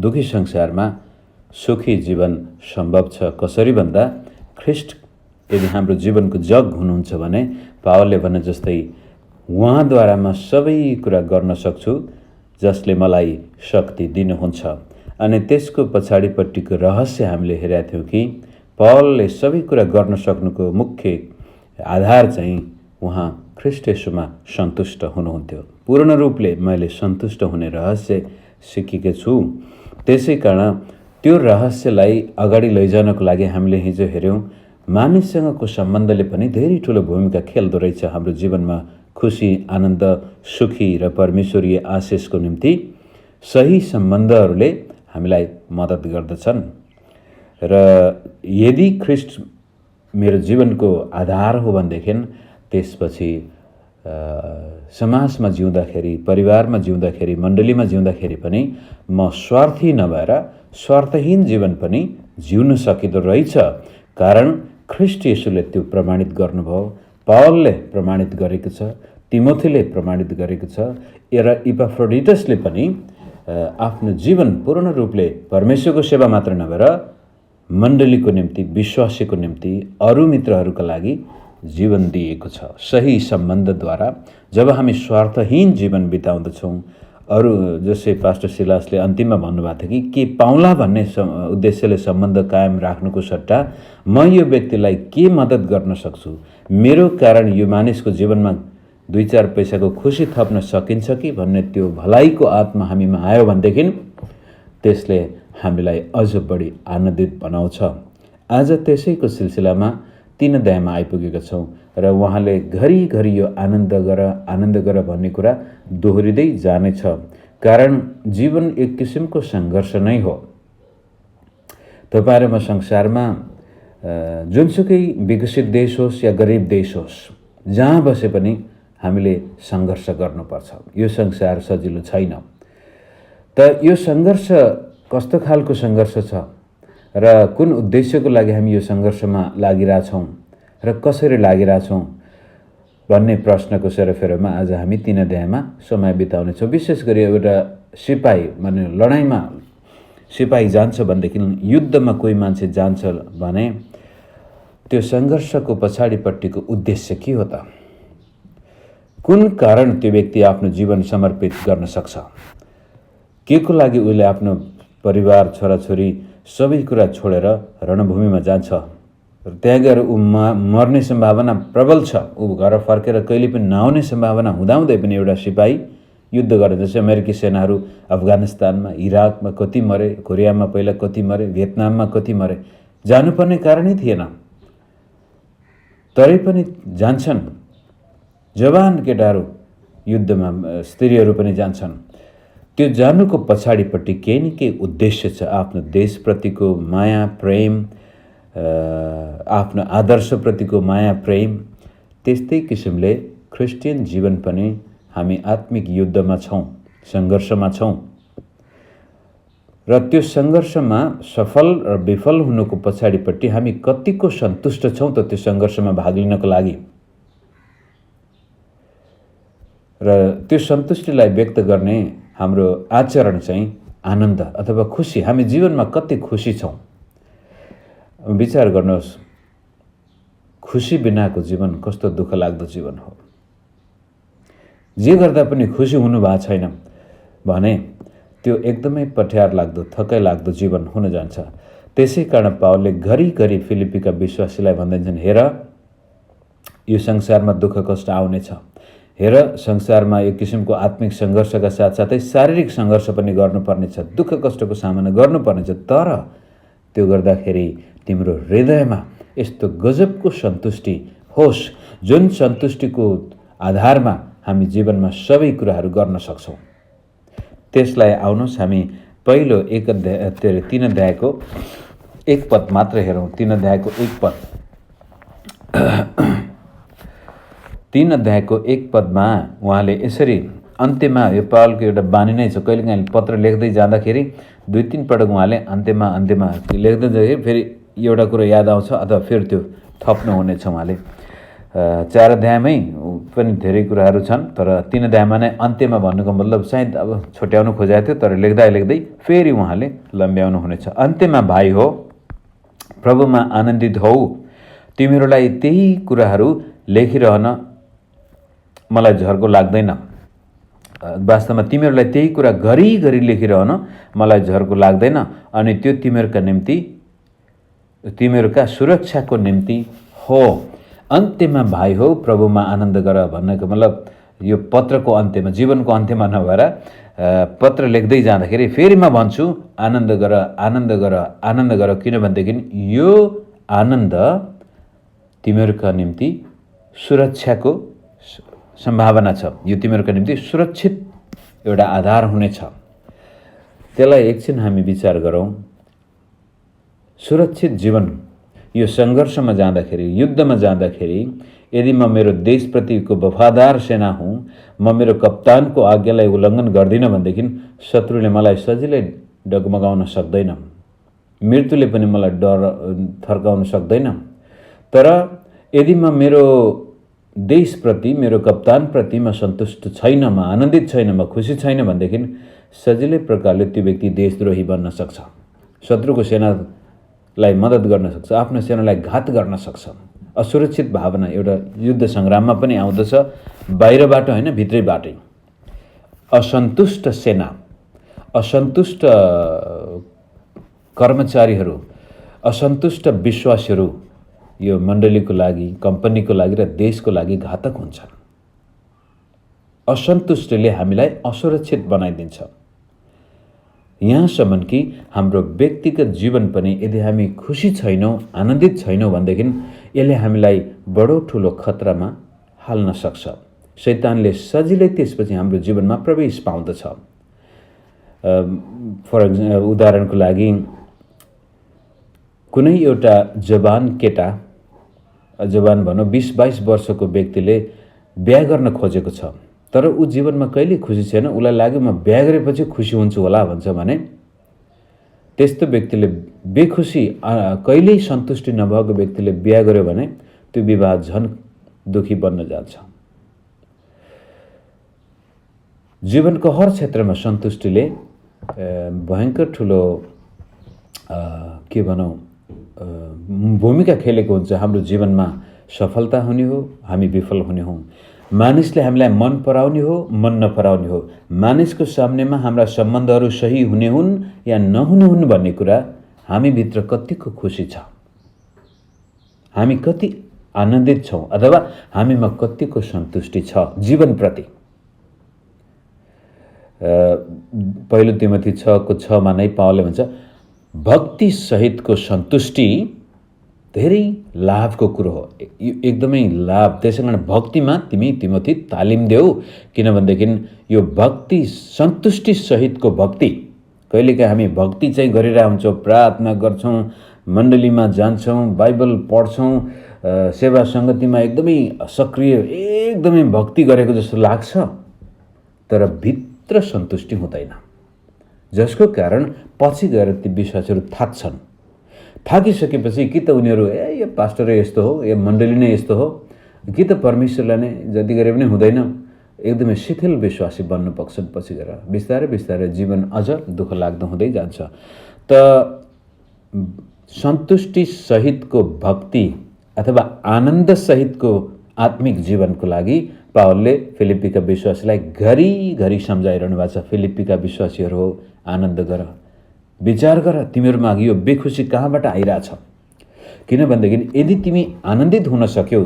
दुखी संसारमा सुखी जीवन सम्भव छ कसरी भन्दा ख्रिस्ट यदि हाम्रो जीवनको जग हुनुहुन्छ भने पावलले भने जस्तै उहाँद्वारा म सबै कुरा गर्न सक्छु जसले मलाई शक्ति दिनुहुन्छ। अनि त्यसको पछाडिपट्टिको रहस्य हामीले हेरेका थियौँ कि पावलले सबै कुरा गर्न सक्नुको मुख्य आधार चाहिँ उहाँ ख्रिस्ट येशूमा सन्तुष्ट हुनुहुन्थ्यो। पूर्ण रूपले मैले सन्तुष्ट हुने रहस्य सिकेको छु। त्यसै कारण त्यो रहस्यलाई अगाडि लैजानको लागि हामीले हिजो हेऱ्यौँ मानिससँगको सम्बन्धले पनि धेरै ठुलो भूमिका खेल्दो रहेछ हाम्रो जीवनमा खुसी, आनन्द, सुखी र परमेश्वरीय आशिषको निम्ति सही सम्बन्धहरूले हामीलाई मद्दत गर्दछन्। र यदि ख्रिस्ट मेरो जीवनको आधार हो भनेदेखि त्यसपछि समाजमा जिउँदाखेरि, परिवारमा जिउँदाखेरि, मण्डलीमा जिउँदाखेरि पनि म स्वार्थी नभएर स्वार्थहीन जीवन पनि जिउन सकिँदो रहेछ। कारण ख्रिस्ट येशूले त्यो प्रमाणित गर्नुभयो, पावलले प्रमाणित गरेको छ, तिमोथीले प्रमाणित गरेको छ र इपाफ्रोडिटसले पनि आफ्नो जीवन पूर्ण रूपले परमेश्वरको सेवा मात्र नभएर मण्डलीको निम्ति, विश्वासीको निम्ति, अरू मित्रहरूका लागि जीवन दिएको छ। सही सम्बन्धद्वारा जब हामी स्वार्थहीन जीवन बिताउँदछौँ, अरू जसै पास्टर सिलासले अन्तिममा भन्नुभएको थियो कि के पाउला भन्ने उद्देश्यले सम्बन्ध कायम राख्नुको सट्टा म यो व्यक्तिलाई के मद्दत गर्न सक्छु, मेरो कारण यो मानिसको जीवनमा 2-4 पैसाको खुसी थप्न सकिन्छ कि भन्ने त्यो भलाइको आत्मा हामीमा आयो भनेदेखि त्यसले हामीलाई अझ बढी आनन्दित बनाउँछ। आज त्यसैको सिलसिलामा 3 अध्यायमा आइपुगेका छौँ र उहाँले घरिघरि यो आनन्द गर भन्ने कुरा दोहोरिँदै जानेछ। कारण जीवन एक किसिमको सङ्घर्ष नै हो। तपाईँ र म संसारमा जुनसुकै विकसित देश होस् या गरिब देश होस्, जहाँ बसे पनि हामीले सङ्घर्ष गर्नुपर्छ। यो संसार सजिलो छैन। त यो सङ्घर्ष कस्तो खालको सङ्घर्ष छ र कुन उद्देश्यको लागि हामी यो सङ्घर्षमा लागिरहेछौँ र कसरी लागिरहेछौँ भन्ने प्रश्नको सेरोफेरोमा आज हामी 3 अध्यायमा समय बिताउनेछौँ। विशेष गरी एउटा सिपाही माने लडाइँमा सिपाही जान्छ भनेदेखि, युद्धमा कोही मान्छे जान्छ भने त्यो सङ्घर्षको पछाडिपट्टिको उद्देश्य के हो त? कुन कारण त्यो व्यक्ति आफ्नो जीवन समर्पित गर्न सक्छ? के को लागि उसले आफ्नो परिवार, छोराछोरी सबै कुरा छोडेर रणभूमिमा जान्छ? त्यहाँ गएर ऊ मर्ने सम्भावना प्रबल छ। ऊ घर फर्केर कहिले पनि नआउने सम्भावना हुँदाहुँदै पनि एउटा सिपाही युद्ध गर्ने, जस्तै अमेरिकी सेनाहरू अफगानिस्तानमा, इराकमा कति मरे, कोरियामा पहिला कति मरे, भियतनाममा कति मरे, जानुपर्ने कारणै थिएन, तरै पनि जान्छन्। जवान केटाहरू युद्धमा, स्त्रीहरू पनि जान्छन्। त्यो जानुको पछाडिपट्टि केही न केही उद्देश्य छ। आफ्नो देशप्रतिको माया, प्रेम, आफ्नो आदर्शप्रतिको माया, प्रेम। त्यस्तै किसिमले क्रिस्चियन जीवन पनि हामी आत्मिक युद्धमा छौँ, सङ्घर्षमा छौँ र त्यो सङ्घर्षमा सफल र विफल हुनुको पछाडिपट्टि हामी कतिको सन्तुष्ट छौँ त त्यो सङ्घर्षमा भाग लिनको लागि। र त्यो सन्तुष्टिलाई व्यक्त गर्ने हाम्रो आचरण चाहिँ आनन्द अथवा खुसी। हामी जीवनमा कति खुसी छौँ विचार गर्नुहोस्। खुसी बिनाको जीवन कस्तो दुःख लाग्दो जीवन हो। जे गर्दा पनि खुसी हुनु भएको छैन भने त्यो एकदमै पठ्यार लाग्दो, थकाइ लाग्दो जीवन हुन जान्छ। त्यसै कारण पावलले घरिघरि फिलिपीका विश्वासीलाई भन्दैछन्, हेर यो संसारमा दुःख कष्ट आउनेछ। हेर संसारमा एक किसिमको आत्मिक सङ्घर्षका साथसाथै शारीरिक सङ्घर्ष पनि गर्नुपर्नेछ, दुःख कष्टको सामना गर्नुपर्नेछ। तर त्यो गर्दाखेरि तिम्रो हृदयमा यस्तो गजबको सन्तुष्टि होस् जुन सन्तुष्टिको आधारमा हामी जीवनमा सबै कुराहरू गर्न सक्छौँ। त्यसलाई आउनुहोस् हामी पहिलो 3 अध्यायको 1 पद मात्र हेरौँ। 3 अध्यायको 1 पद 3 अध्यायको 1 पदमा उहाँले यसरी अन्त्यमा, यो पावलको एउटा बानी नै छ, कहिलेकाहीँ पत्र लेख्दै जाँदाखेरि 2-3 पटक उहाँले अन्त्यमा लेख्दै जाँदाखेरि फेरि एउटा कुरा याद आउँछ अथवा फेरि त्यो थप्नु हुनेछ उहाँले। 4 अध्यायमै पनि धेरै कुराहरू छन्, तर 3 अध्यायमा नै अन्त्यमा भन्नुको मतलब सायद अब छोट्याउनु खोजेको थियो, तर लेख्दा लेख्दै फेरि उहाँले लम्ब्याउनु हुनेछ। अन्त्यमा भाइ हो, प्रभुमा आनन्दित हौ, तिमीहरूलाई त्यही कुराहरू लेखिरहन मलाई झर्को लाग्दैन। वास्तवमा तिमीहरूलाई त्यही कुरा घरिघरि लेखिरहन मलाई झर्को लाग्दैन, अनि त्यो तिमीहरूका सुरक्षाको निम्ति हो। अन्त्यमा भाइ हो, प्रभुमा आनन्द गर भन्नको मतलब यो पत्रको अन्त्यमा, जीवनको अन्त्यमा नभएर पत्र लेख्दै जाँदाखेरि फेरि म भन्छु आनन्द गर, आनन्द गर, आनन्द गर, किनभनेदेखि यो आनन्द तिमीहरूका निम्ति सुरक्षाको सम्भावना छ। यो तिमीहरूका निम्ति सुरक्षित एउटा आधार हुनेछ। त्यसलाई एकछिन हामी विचार गरौँ। सुरक्षित जीवन, यो सङ्घर्षमा जाँदाखेरि, युद्धमा जाँदाखेरि, यदि म मेरो देशप्रतिको वफादार सेना हुँ, म मेरो कप्तानको आज्ञालाई उल्लङ्घन गर्दिनँ भनेदेखि शत्रुले मलाई सजिलै डगमगाउन सक्दैन, मृत्युले पनि मलाई थर्काउन सक्दैन। तर यदि म मेरो देशप्रति, मेरो कप्तानप्रति म सन्तुष्ट छैन, म आनन्दित छैन, म खुसी छैन भनेदेखि सजिलै प्रकारले त्यो व्यक्ति देशद्रोही बन्न सक्छ, शत्रुको सेनालाई मद्दत गर्न सक्छ, आफ्नो सेनालाई घात गर्न सक्छ। असुरक्षित भावना एउटा युद्ध सङ्ग्राममा पनि आउँदछ, बाहिरबाट होइन, भित्रैबाटै। असन्तुष्ट सेना, असन्तुष्ट कर्मचारीहरू, असन्तुष्ट विश्वासीहरू यो मण्डलीको लागि, कम्पनीको लागि र देशको लागि घातक हुन्छन्। असन्तुष्टिले हामीलाई असुरक्षित बनाइदिन्छ। यहाँसम्म कि हाम्रो व्यक्तिगत जीवन पनि यदि हामी खुसी छैनौँ, आनन्दित छैनौँ भनेदेखि यसले हामीलाई बडो ठुलो खतरामा हाल्न सक्छ। शैतानले सजिलै त्यसपछि हाम्रो जीवनमा प्रवेश पाउँदछ। उदाहरणको लागि कुनै एउटा जवान केटा, जवान भनौँ 20-22 वर्षको व्यक्तिले बिहा गर्न खोजेको छ, तर ऊ जीवनमा कहिल्यै खुसी छैन, उसलाई लाग्यो म बिहा गरेपछि खुसी हुन्छु होला भन्छ भने त्यस्तो व्यक्तिले बेखुसी, कहिल्यै सन्तुष्टि नभएको व्यक्तिले बिहा गर्यो भने त्यो विवाह झन् दुखी बन्न जान्छ। जीवनको हर क्षेत्रमा सन्तुष्टिले भयङ्कर ठुलो के भनौँ भूमिका खेलेको हुन्छ। हाम्रो जीवनमा सफलता हुने हो, हामी विफल हुने हौँ, मानिसले हामीलाई मन पराउने हो, मन नपराउने हो, मानिसको सामनेमा हाम्रा सम्बन्धहरू सही हुने हुन् या नहुने हुन् भन्ने कुरा हामीभित्र कतिको खुसी छ, हामी कति आनन्दित छौँ, अथवा हामीमा कतिको सन्तुष्टि छ जीवनप्रति। पहिलो तिमोथी 6:6 नै पावलले भन्छ, भक्ति सहितको सन्तुष्टि धेरै लाभको कुरो हो, एकदमै लाभ। त्यसै कारण भक्तिमा तिमी तिमोथी तालिम देऊ, किनभनेदेखि यो भक्ति, सन्तुष्टि सहितको भक्ति, कहिलेकाहीँ हामी भक्ति चाहिँ गरिरहेको हुन्छौँ, प्रार्थना गर्छौँ, मण्डलीमा जान्छौँ, बाइबल पढ्छौँ, सेवा सङ्गतिमा एकदमै सक्रिय, एकदमै भक्ति गरेको जस्तो लाग्छ, तर भित्र सन्तुष्टि हुँदैन, जसको कारण पछि गएर ती विश्वासहरू थाक्छन्। थाकिसकेपछि कि त उनीहरू यो पास्टरै यस्तो हो, यो मण्डली नै यस्तो हो, कि त परमेश्वरलाई नै जति गरे पनि हुँदैन, एकदमै शिथिल विश्वासी बन्नु पर्छन्। पछि गएर बिस्तारै बिस्तारै जीवन अझ दुःख लाग्दो हुँदै जान्छ। त सन्तुष्टि सहितको भक्ति अथवा आनन्द सहितको आत्मिक जीवनको लागि पावलले फिलिप्पीका विश्वासीलाई घरिघरि सम्झाइरहनु भएको छ। फिलिप्पीका विश्वासीहरू हो, आनन्द गर, विचार गर, तिमीहरूमा यो बेखुसी कहाँबाट आइरहेछ। किनभनेदेखि यदि तिमी आनन्दित हुन सक्यौ,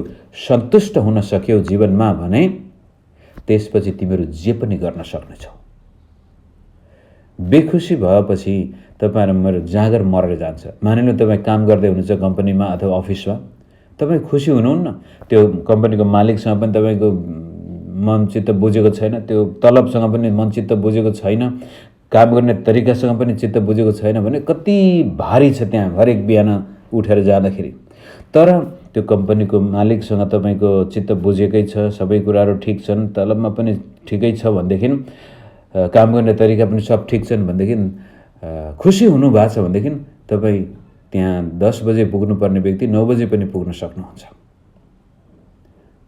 सन्तुष्ट हुन सक्यौ जीवनमा भने त्यसपछि तिमीहरू जे पनि गर्न सक्नेछौ। बेखुसी भएपछि तपाईँहरू मेरो जाँगर मरेर जान्छ। मानिलिनु तपाईँ काम गर्दै हुनुहुन्छ कम्पनीमा अथवा अफिसमा, तपाईँ खुसी हुनुहुन्न, त्यो कम्पनीको मालिकसँग पनि तपाईँको मन चित्त बुझेको छैन, त्यो तलबसँग पनि मन चित्त बुझेको छैन, काम गर्ने तरिकासँग पनि चित्त बुझेको छैन भने कति भारी छ त्यहाँ हरेक बिहान उठेर जाँदाखेरि। तर त्यो कम्पनीको मालिकसँग तपाईँको चित्त बुझेकै छ, सबै कुराहरू ठिक छन्, तलबमा पनि ठिकै छ भनेदेखि, काम गर्ने तरिका पनि सब ठिक छन् भनेदेखि, खुसी हुनुभएको छ भनेदेखि तपाईँ त्यहाँ 10 बजे पुग्नुपर्ने व्यक्ति 9 बजे पनि पुग्न सक्नुहुन्छ।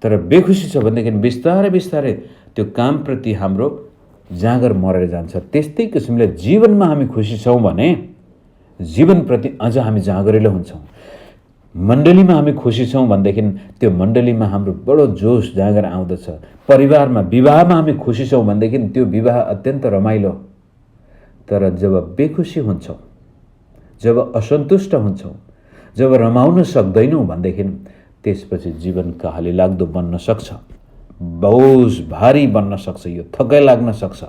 तर बेखुसी छ भनेदेखि बिस्तारै बिस्तारै त्यो कामप्रति हाम्रो जाँगर मरेर जान्छ। त्यस्तै किसिमले जीवनमा हामी खुसी छौँ भने जीवनप्रति अझ हामी जाँगरिलो हुन्छौँ। मण्डलीमा हामी खुसी छौँ भनेदेखि त्यो मण्डलीमा हाम्रो बडो जोस जाँगर आउँदछ। परिवारमा विवाहमा हामी खुसी छौँ भनेदेखि त्यो विवाह अत्यन्त रमाइलो। तर जब बेखुसी हुन्छौँ, जब असन्तुष्ट हुन्छौँ, जब रमाउन सक्दैनौँ भनेदेखि त्यसपछि जीवन कहाली लाग्दो बन्न सक्छ, बोझ भारी बन्न सक्छ, यो थकाइ लाग्न सक्छ।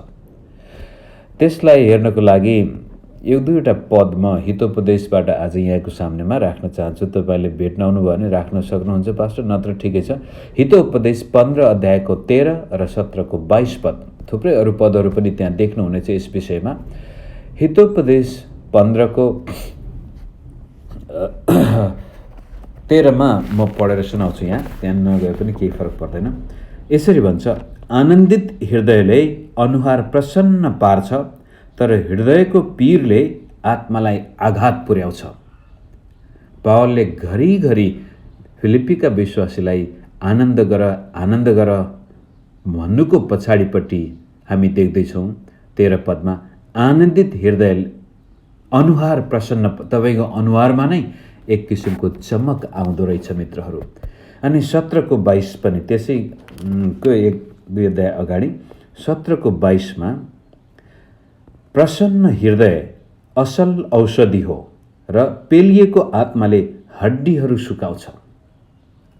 त्यसलाई हेर्नको लागि एक दुईवटा पद म हितोपदेशबाट आज यहाँको सामनेमा राख्न चाहन्छु। तपाईँले भेट्न आउनुभयो भने राख्न सक्नुहुन्छ पास्टर, नत्र ठिकै छ। हितोपदेश 15 अध्यायको 13 र 17 को 22 पद, थुप्रै अरू पदहरू पनि त्यहाँ देख्नुहुनेछ यस विषयमा। हितोपदेश 15 को 13 मा म पढेर सुनाउँछु। त्यहाँ नगए पनि केही फरक पर्दैन। यसरी भन्छ, आनन्दित हृदयले अनुहार प्रसन्न पार्छ, तर हृदयको पीरले आत्मालाई आघात पुर्याउँछ। पावलले घरिघरि फिलिप्पीका विश्वासीलाई आनन्द गर भन्नुको पछाडिपट्टि हामी देख्दैछौँ 13 पदमा, आनन्दित हृदय अनुहार प्रसन्न, तपाईँको अनुहारमा नै एक किसिमको चमक आउँदो रहेछ मित्रहरू। अनि 17 को 22 पनि त्यसैको एक दुई अध्याय अगाडि 17 को 22 मा, प्रसन्न हृदय असल औषधि हो र पेलिएको आत्माले हड्डीहरू सुकाउँछ।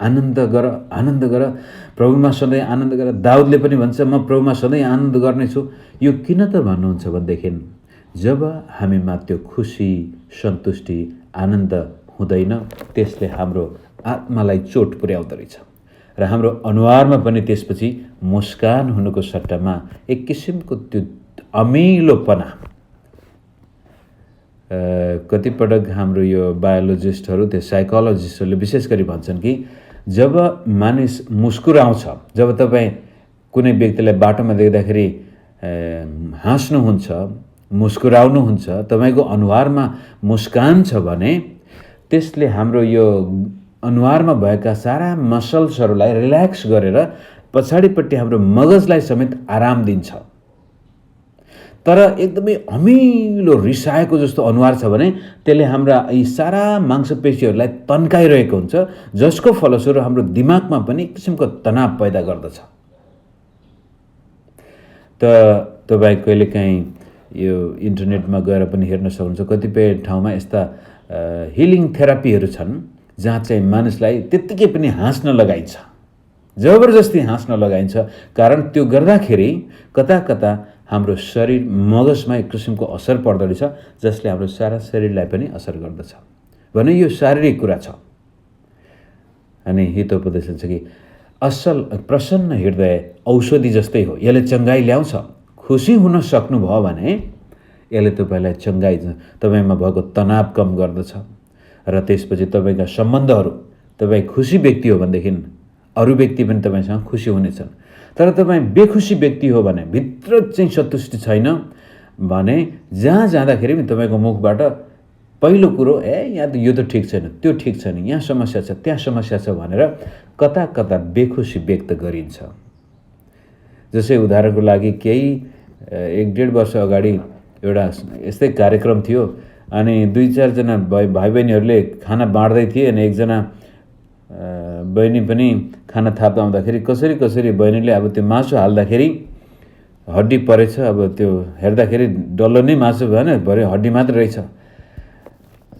आनन्द गर प्रभुमा सधैँ आनन्द गर। दाउदले पनि भन्छ, म प्रभुमा सधैँ आनन्द गर्नेछु। यो किन त भन्नुहुन्छ भनेदेखि जब हामीमा त्यो खुसी, सन्तुष्टि, आनन्द हुँदैन, त्यसले हाम्रो आत्मालाई चोट पुर्याउँदो रहेछ र हाम्रो अनुहारमा पनि त्यसपछि मुस्कान हुनुको सट्टामा एक किसिमको त्यो अमिलोपना। कतिपटक हाम्रो यो बायोलोजिस्टहरू, त्यो साइकोलोजिस्टहरूले विशेष गरी भन्छन् कि जब मानिस मुस्कुराउँछ, जब तपाईँ कुनै व्यक्तिलाई बाटोमा देख्दाखेरि हाँस्नुहुन्छ, मुस्कुराउनुहुन्छ, तपाईँको अनुहारमा मुस्कान छ भने त्यसले हाम्रो यो अनुहारमा भएका सारा मसल्सहरूलाई रिल्याक्स गरेर पछाडिपट्टि हाम्रो मगजलाई समेत आराम दिन्छ। तर एकदमै अमिलो रिसाएको जस्तो अनुहार छ भने त्यसले हाम्रा यी सारा मांसपेशीहरूलाई तन्काइरहेको हुन्छ, जसको फलस्वरूप हाम्रो दिमागमा पनि एक किसिमको तनाव पैदा गर्दछ। त तपाईँ कहिलेकाहीँ यो इन्टरनेटमा गएर पनि हेर्न सक्नुहुन्छ, कतिपय ठाउँमा यस्ता हिलिङ थेरापीहरू छन् जहाँ चाहिँ मानिसलाई त्यत्तिकै पनि हाँस्न लगाइन्छ, जबरजस्ती हाँस्न लगाइन्छ। कारण त्यो गर्दाखेरि कता कता हाम्रो शरीर, मगजमा एक किसिमको असर पर्दो रहेछ, जसले हाम्रो सारा शरीरलाई पनि असर गर्दछ भने यो शारीरिक कुरा छ। अनि हितोपदेश छ कि असल प्रसन्न हृदय औषधि जस्तै हो, यसले चङ्गाई ल्याउँछ। खुसी हुन सक्नुभयो भने यसले तपाईँलाई चङ्गाई, तपाईँमा भएको तनाव कम गर्दछ र त्यसपछि तपाईँका सम्बन्धहरू, तपाईँ खुसी व्यक्ति हो भनेदेखि अरू व्यक्ति पनि तपाईँसँग खुसी हुनेछन्। तर तपाईँ बेखुसी व्यक्ति हो भने, भित्र चाहिँ सन्तुष्टि छैन भने, जहाँ जाँदाखेरि पनि तपाईँको मुखबाट पहिलो कुरो यहाँ त यो त ठिक छैन, त्यो ठिक छैन, यहाँ समस्या छ, त्यहाँ समस्या छ भनेर कता कता बेखुसी व्यक्त गरिन्छ। जस्तै उदाहरणको लागि केही 1-1.5 वर्ष अगाडि एउटा यस्तै कार्यक्रम थियो अनि 2-4 जना भाइ बहिनीहरूले खाना बाँड्दै थिए अनि एकजना बहिनी पनि खाना थाप्दा आउँदाखेरि कसरी बहिनीले अब त्यो मासु हाल्दाखेरि हड्डी परेछ, अब त्यो हेर्दाखेरि डल्लो नै मासु भएन, भरे हड्डी मात्र रहेछ।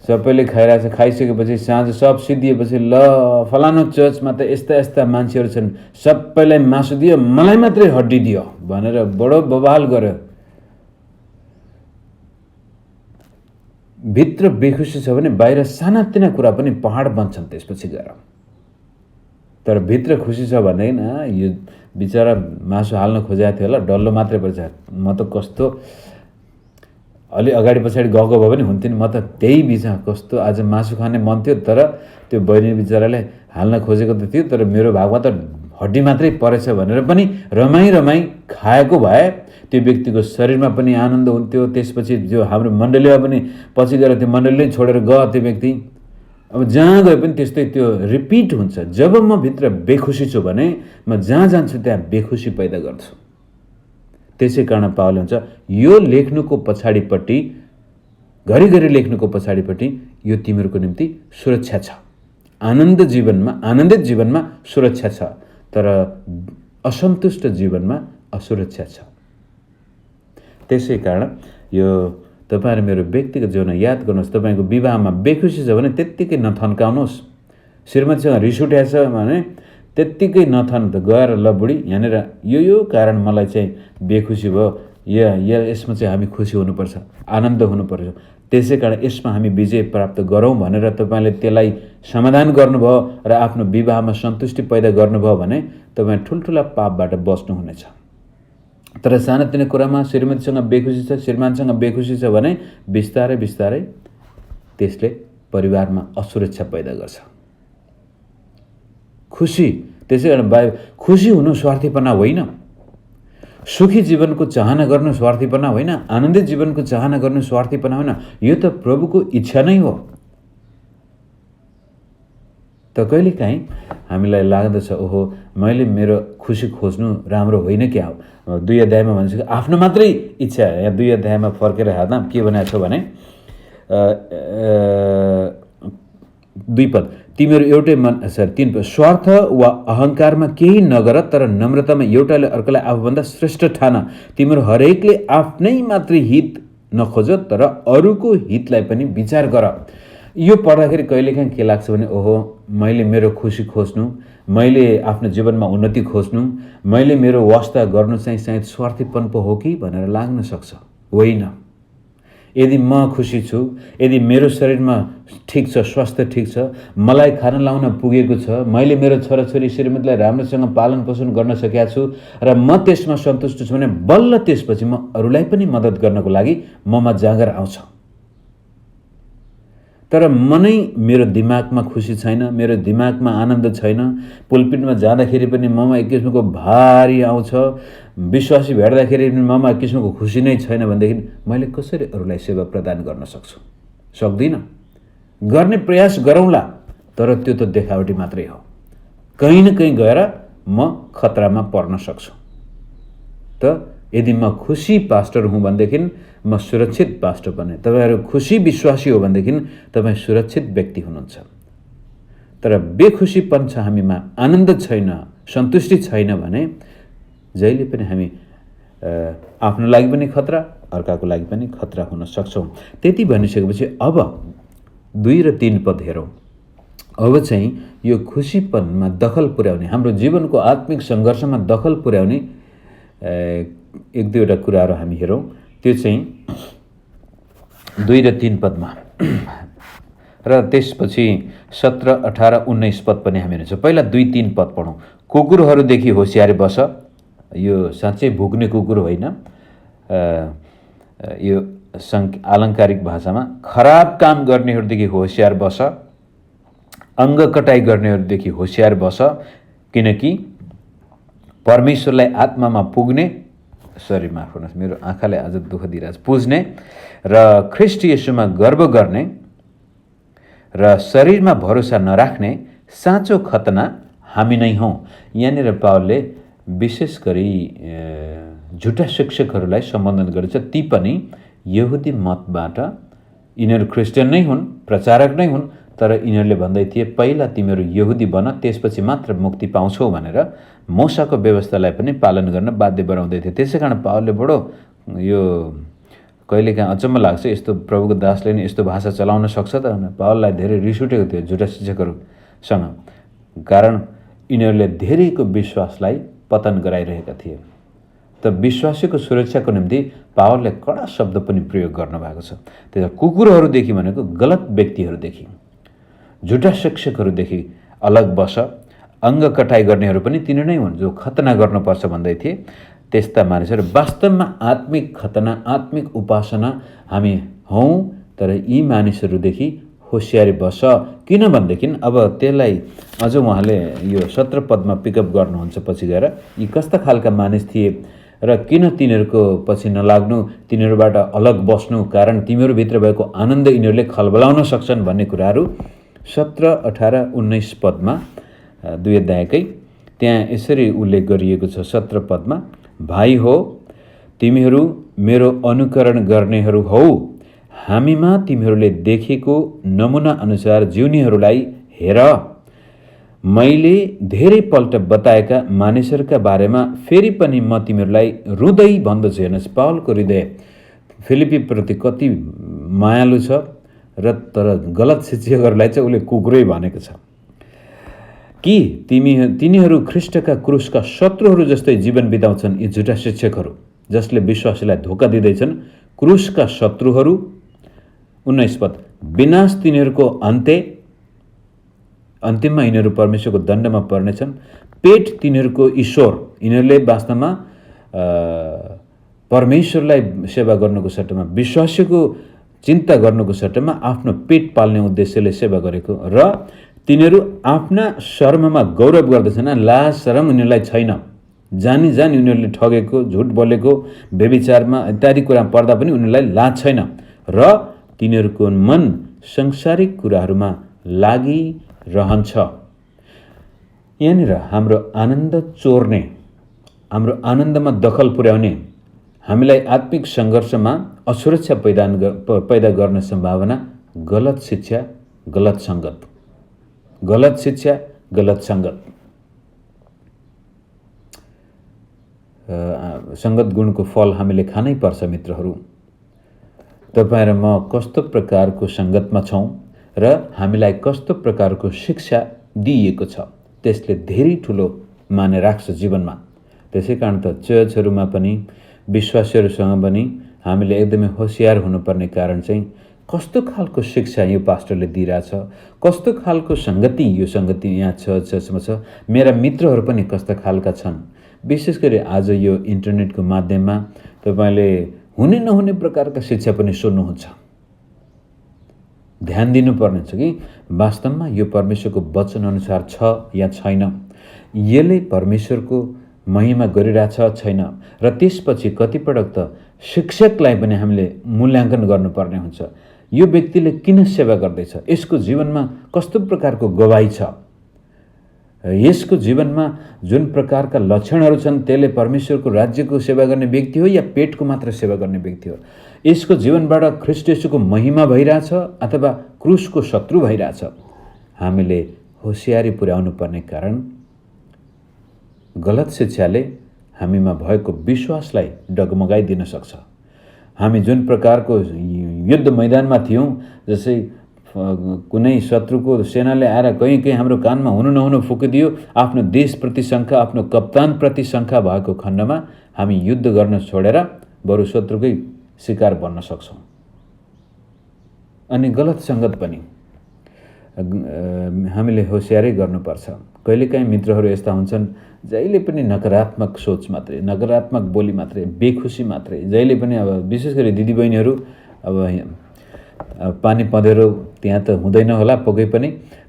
सबैले खाइरहेछ, खाइसकेपछि साँझ सब सिद्धिएपछि ल फलानु चर्चमा त यस्ता यस्ता मान्छेहरू छन्, सबैलाई मासु दियो, मलाई मात्रै हड्डी दियो भनेर बडो बवाल गर्यो। भित्र बेखुसी छ भने बाहिर सानातिना कुरा पनि पहाड बन्छन् त्यसपछि गएर। तर भित्र खुसी छ भने यो बिचरा मासु हाल्न खोजेको थियो होला, डल्लो मात्रै पर्छ, म त कस्तो अलि अगाडि पछाडि गएको भए पनि हुन्थ्यो नि, म त त्यही बिचा कस्तो आज मासु खाने मन थियो, तर त्यो बहिनी बिचराले हाल्न खोजेको त थियो, तर मेरो भागमा त हड्डी मात्रै परेछ भनेर पनि रमाई खाएको भए त्यो व्यक्तिको शरीरमा पनि आनन्द हुन्थ्यो। त्यसपछि जो हाम्रो मण्डलीमा पनि पछि गएर त्यो मण्डली छोडेर गयो त्यो व्यक्ति, अब जहाँ गए पनि त्यस्तै त्यो रिपिट हुन्छ। जब म भित्र बेखुसी छु भने म जहाँ जान्छु त्यहाँ बेखुसी पैदा गर्छु। त्यसै कारण पावलले हुन्छ यो लेख्नुको पछाडिपट्टि, घरिघरि लेख्नुको पछाडिपट्टि यो तिमीहरूको निम्ति सुरक्षा छ। आनन्दित जीवनमा सुरक्षा छ, तर असन्तुष्ट जीवनमा असुरक्षा छ। त्यसै कारण यो तपाईहरु मेरो व्यक्तिगत जीवनमा याद गर्नुहोस्। तपाईको विवाहमा बेखुसी छ भने त्यत्तिकै नथन्काउनुहोस्। श्रीमतीसँग रिस उठेछ भने त्यत्तिकै नथन त गएर ल बुढी यहाँनिर यो कारण मलाई चाहिँ बेखुसी भयो, यसमा चाहिँ हामी खुसी हुनुपर्छ, आनन्द हुनुपर्छ, त्यसै कारण यसमा हामी विजय प्राप्त गरौँ भनेर तपाईले त्यसलाई समाधान गर्नुभयो र आफ्नो विवाहमा सन्तुष्टि पैदा गर्नुभयो भने तपाई ठुलठुला पापबाट बच्नुहुनेछ। तर सानोतिनो कुरामा श्रीमतीसँग बेखुसी छ, श्रीमानसँग बेखुसी छ भने बिस्तारै बिस्तारै त्यसले परिवारमा असुरक्षा पैदा गर्छ। खुसी, त्यसै कारण खुसी हुनु स्वार्थीपना होइन। सुखी जीवनको चाहना गर्नु स्वार्थीपना होइन। आनन्दित जीवनको चाहना गर्नु स्वार्थीपना होइन। यो त प्रभुको इच्छा नै हो। त कहिलेकाहीँ हामीलाई लाग्दछ ओहो मैले मेरो खुसी खोज्नु राम्रो होइन क्या हो। 2 अध्यायमा भन्छ आफ्नो मात्रै इच्छा। यहाँ 2 अध्यायमा फर्केर हेर्दा के भनेको छ भने 2 पद, तिमीहरू एउटै मन 3 पद, स्वार्थ वा अहङ्कारमा केही नगर, तर नम्रतामा एउटाले अर्कालाई आफूभन्दा श्रेष्ठ ठान। तिमीहरू हरेकले आफ्नै मात्रै हित नखोज, तर अरूको हितलाई पनि विचार गर। यो पढ्दाखेरि कहिलेकाहीँ के लाग्छ भने ओहो मैले मेरो खुसी खोज्नु, मैले आफ्नो जीवनमा उन्नति खोज्नु, मैले मेरो वास्ता गर्नु चाहिँ सायद स्वार्थीपन पो हो कि भनेर लाग्न सक्छ। होइन। यदि म खुसी छु, यदि मेरो शरीरमा ठिक छ, स्वास्थ्य ठिक छ, मलाई खाना लाउन पुगेको छ, मैले मेरो छोराछोरी श्रीमतीलाई राम्रोसँग पालन पोषण गर्न सकेका छु र म त्यसमा सन्तुष्ट छु भने बल्ल त्यसपछि म अरूलाई पनि मद्दत गर्नको लागि ममा जाँगर आउँछ। तर मनै मेरो दिमागमा खुसी छैन, मेरो दिमागमा आनन्द छैन, पुलपिटमा जाँदाखेरि पनि ममा एक किसिमको भारी आउँछ, विश्वासी भेट्दाखेरि पनि ममा एक किसिमको खुसी नै छैन भनेदेखि मैले कसरी अरूलाई सेवा प्रदान गर्न सक्छु? सक्दिनँ। गर्ने प्रयास गरौँला, तर त्यो त देखावटी मात्रै हो। कहीँ न कहीँ गएर म खतरामा पर्न सक्छु। त यदि म खुसी पास्टर हुँ भनेदेखि म सुरक्षित पास्टर बने। तपाईहरु खुसी विश्वासी हो भनेदेखि तपाई सुरक्षित व्यक्ति हुनुहुन्छ। तर बेखुसीपन छ हामीमा, आनन्द छैन, सन्तुष्टि छैन भने जहिले पनि हामी आफ्नो लागि पनि खतरा, अर्काको लागि पनि खतरा हुन सक्छौं। त्यति भनिसकेपछि अब 2 र 3 पद हेरौं। अब चाहिँ यो खुसीपनमा दखल पुर्याउने, हाम्रो जीवनको आत्मिक संघर्षमा दखल पुर्याउने 1-2 कुराहरू हामी हेरौं। त्यो चाहिँ 2 र 3 पदमा र त्यसपछि 17, 18, 19 पद पनि हामी हेर्छौं। पहिला 2-3 पद पढौं। कुकुरहरूदेखि होशियार बस। यो साँच्चै भुक्ने कुकुर होइन, यो आलङ्कारिक भाषामा खराब काम गर्नेहरूदेखि होशियार बस, अङ्ग कटाई गर्नेहरूदेखि होशियार बस, किनकि परमेश्वरलाई आत्मामा पुग्ने, माफ गर्नुहोस् मेरो आँखाले आज दुःख दिइरहेछ, पुज्ने र ख्रीष्ट येशूमा गर्व गर्ने र शरीरमा भरोसा नराख्ने साँचो खतना हामी नै हौं। यहाँनिर पावलले विशेष गरी झुटा शिक्षकहरूलाई सम्बोधन गर्छ। ती पनि यहुदी मतबाट, यिनीहरू क्रिस्चियन नै हुन्, प्रचारक नै हुन्, तर यिनीहरूले भन्दै थिए पहिला तिमीहरू यहुदी बन, त्यसपछि मात्र मुक्ति पाउँछौ भनेर मूसाको व्यवस्थालाई पनि पालन गर्न बाध्य बनाउँदै थिए। त्यसैकारण पावलले बडो यो कहिलेकाहीँ अचम्म लाग्छ, यस्तो प्रभुको दासले नि यस्तो भाषा चलाउन सक्छ त भनेर पावललाई धेरै रिस उठेको थियो झुटा शिक्षकहरूसँग। कारण यिनीहरूले धेरैको विश्वासलाई पतन गराइरहेका थिए। त विश्वासीको सुरक्षाको निम्ति पावलले कडा शब्द पनि प्रयोग गर्नुभएको छ। त्यसैले कुकुरहरूदेखि भनेको गलत व्यक्तिहरूदेखि, झुटा शिक्षकहरूदेखि अलग बस। अङ्ग कटाई गर्नेहरू पनि तिनी नै हुन् जो खतना गर्नुपर्छ भन्दै थिए। त्यस्ता मानिसहरू वास्तवमा आत्मिक खतना, आत्मिक उपासना हामी हौं, तर यी मानिसहरूदेखि होशियारी बस। किन भन्देखि अब त्यसलाई अझ उहाँले यो 17 पदमा पिकअप गर्नुहुन्छ पछि गएर, यी कस्ता खालका मानिस थिए र किन तिनीहरूको पछि नलाग्नु, तिनीहरूबाट अलग बस्नु, कारण तिमीहरूभित्र भएको आनन्द यिनीहरूले खलबलाउन सक्छन् भन्ने कुराहरू 17, 18, 19 पदमा 2 अध्यायकै त्यहाँ यसरी उल्लेख गरिएको छ। 17 पदमा, भाइ हो, तिमीहरू मेरो अनुकरण गर्नेहरू हौ, हामीमा तिमीहरूले देखेको नमुना अनुसार जिउनेहरूलाई हेर। मैले धेरै पल्ट बताएका मानिसहरूका बारेमा फेरि पनि म तिमीहरूलाई रुँदै भन्दछु। हेर्नुहोस्, पावलको हृदय फिलिप्पीप्रति कति मायालु छ र तर गलत शिक्षकहरूलाई चाहिँ उसले कुकुरै भनेको छ कि तिनीहरू ख्रिस्टका क्रुसका शत्रुहरू जस्तै जीवन बिताउँछन्। यी झुटा शिक्षकहरू जसले विश्वासीलाई धोका दिँदैछन्, क्रुसका शत्रुहरू। 19 पद, विनाश तिनीहरूको अन्त्यमा यिनीहरू परमेश्वरको दण्डमा पर्नेछन्। पेट तिनीहरूको ईश्वर, यिनीहरूले वास्तवमा परमेश्वरलाई सेवा गर्नुको सट्टामा, विश्वासीको चिन्ता गर्नुको सट्टामा आफ्नो पेट पाल्ने उद्देश्यले सेवा गरेको, र तिनीहरू आफ्ना शर्ममा गौरव गर्दछन्। लाज शरम उनीहरूलाई छैन। जानी उनीहरूले ठगेको, झुट बोलेको, व्यभिचारमा इत्यादि कुरा पर्दा पनि उनीहरूलाई लाज छैन, र तिनीहरूको मन सांसारिक कुराहरूमा लागिरहन्छ। यहाँनिर हाम्रो आनन्द चोर्ने, हाम्रो आनन्दमा दखल पुर्याउने, हामीलाई आत्मिक सङ्घर्षमा असुरक्षा पैदा गर्ने सम्भावना गलत शिक्षा, गलत सङ्गत, गलत शिक्षा, गलत सङ्गत। सङ्गत गुणको फल हामीले खानै पर्छ। मित्रहरू, तपाईँ र म कस्तो प्रकारको सङ्गतमा छौँ र हामीलाई कस्तो प्रकारको शिक्षा दिइएको छ, त्यसले धेरै ठुलो माने राख्छ जीवनमा। त्यसै कारण त चर्चहरूमा पनि, विश्वासीहरूसँग पनि हामीले एकदमै होसियार हुनुपर्ने कारण चाहिँ कस्तो खालको शिक्षा यो पास्टरले दिइरहेछ, कस्तो खालको सङ्गति यो सङ्गति यहाँ चर्चमा छ, मेरा मित्रहरू पनि कस्ता खालका छन्। विशेष गरी आज यो इन्टरनेटको माध्यममा तपाईँले हुने नहुने प्रकारका शिक्षा पनि सुन्नुहुन्छ। ध्यान दिनुपर्ने छ कि वास्तवमा यो परमेश्वरको वचन अनुसार छ या छैन, यसले परमेश्वरको महिमा गरिरहेछ छैन, र त्यसपछि कतिपटक त शिक्षकलाई पनि हामीले मूल्याङ्कन गर्नुपर्ने हुन्छ। यो व्यक्तिले किन सेवा गर्दैछ, यसको जीवनमा कस्तो प्रकारको गवाही छ, यसको जीवनमा जुन प्रकारका लक्षणहरू छन् त्यसले परमेश्वरको राज्यको सेवा गर्ने व्यक्ति हो या पेटको मात्र सेवा गर्ने व्यक्ति हो, यसको जीवनबाट ख्रीष्ट येशूको महिमा भइरहेछ अथवा क्रुसको शत्रु भइरहेछ। हामीले होसियारी पुर्याउनु पर्ने कारण गलत शिक्षाले हामीमा भएको विश्वासलाई डगमगाइदिन सक्छ। हामी जुन प्रकारको युद्ध मैदानमा थियौँ, जसै कुनै शत्रुको सेनाले आएर कहीँ हाम्रो कानमा हुनु नहुनु फुकिदियो, आफ्नो देशप्रति शङ्का, आफ्नो कप्तानप्रति शङ्का भएको खण्डमा हामी युद्ध गर्न छोडेर बरु शत्रुकै शिकार बन्न सक्छौँ। अनि गलत सङ्गत पनि हामीले होसियारै गर्नुपर्छ। कहिलेकाहीँ मित्रहरू यस्ता हुन्छन् जहिले पनि नकारात्मक सोच मात्रै, नकारात्मक बोली मात्रै, बेखुसी मात्रै, जहिले पनि अब विशेष गरी दिदीबहिनीहरू अब पानी पँधेरो त्यहाँ त हुँदैन होला पक्कै पनि,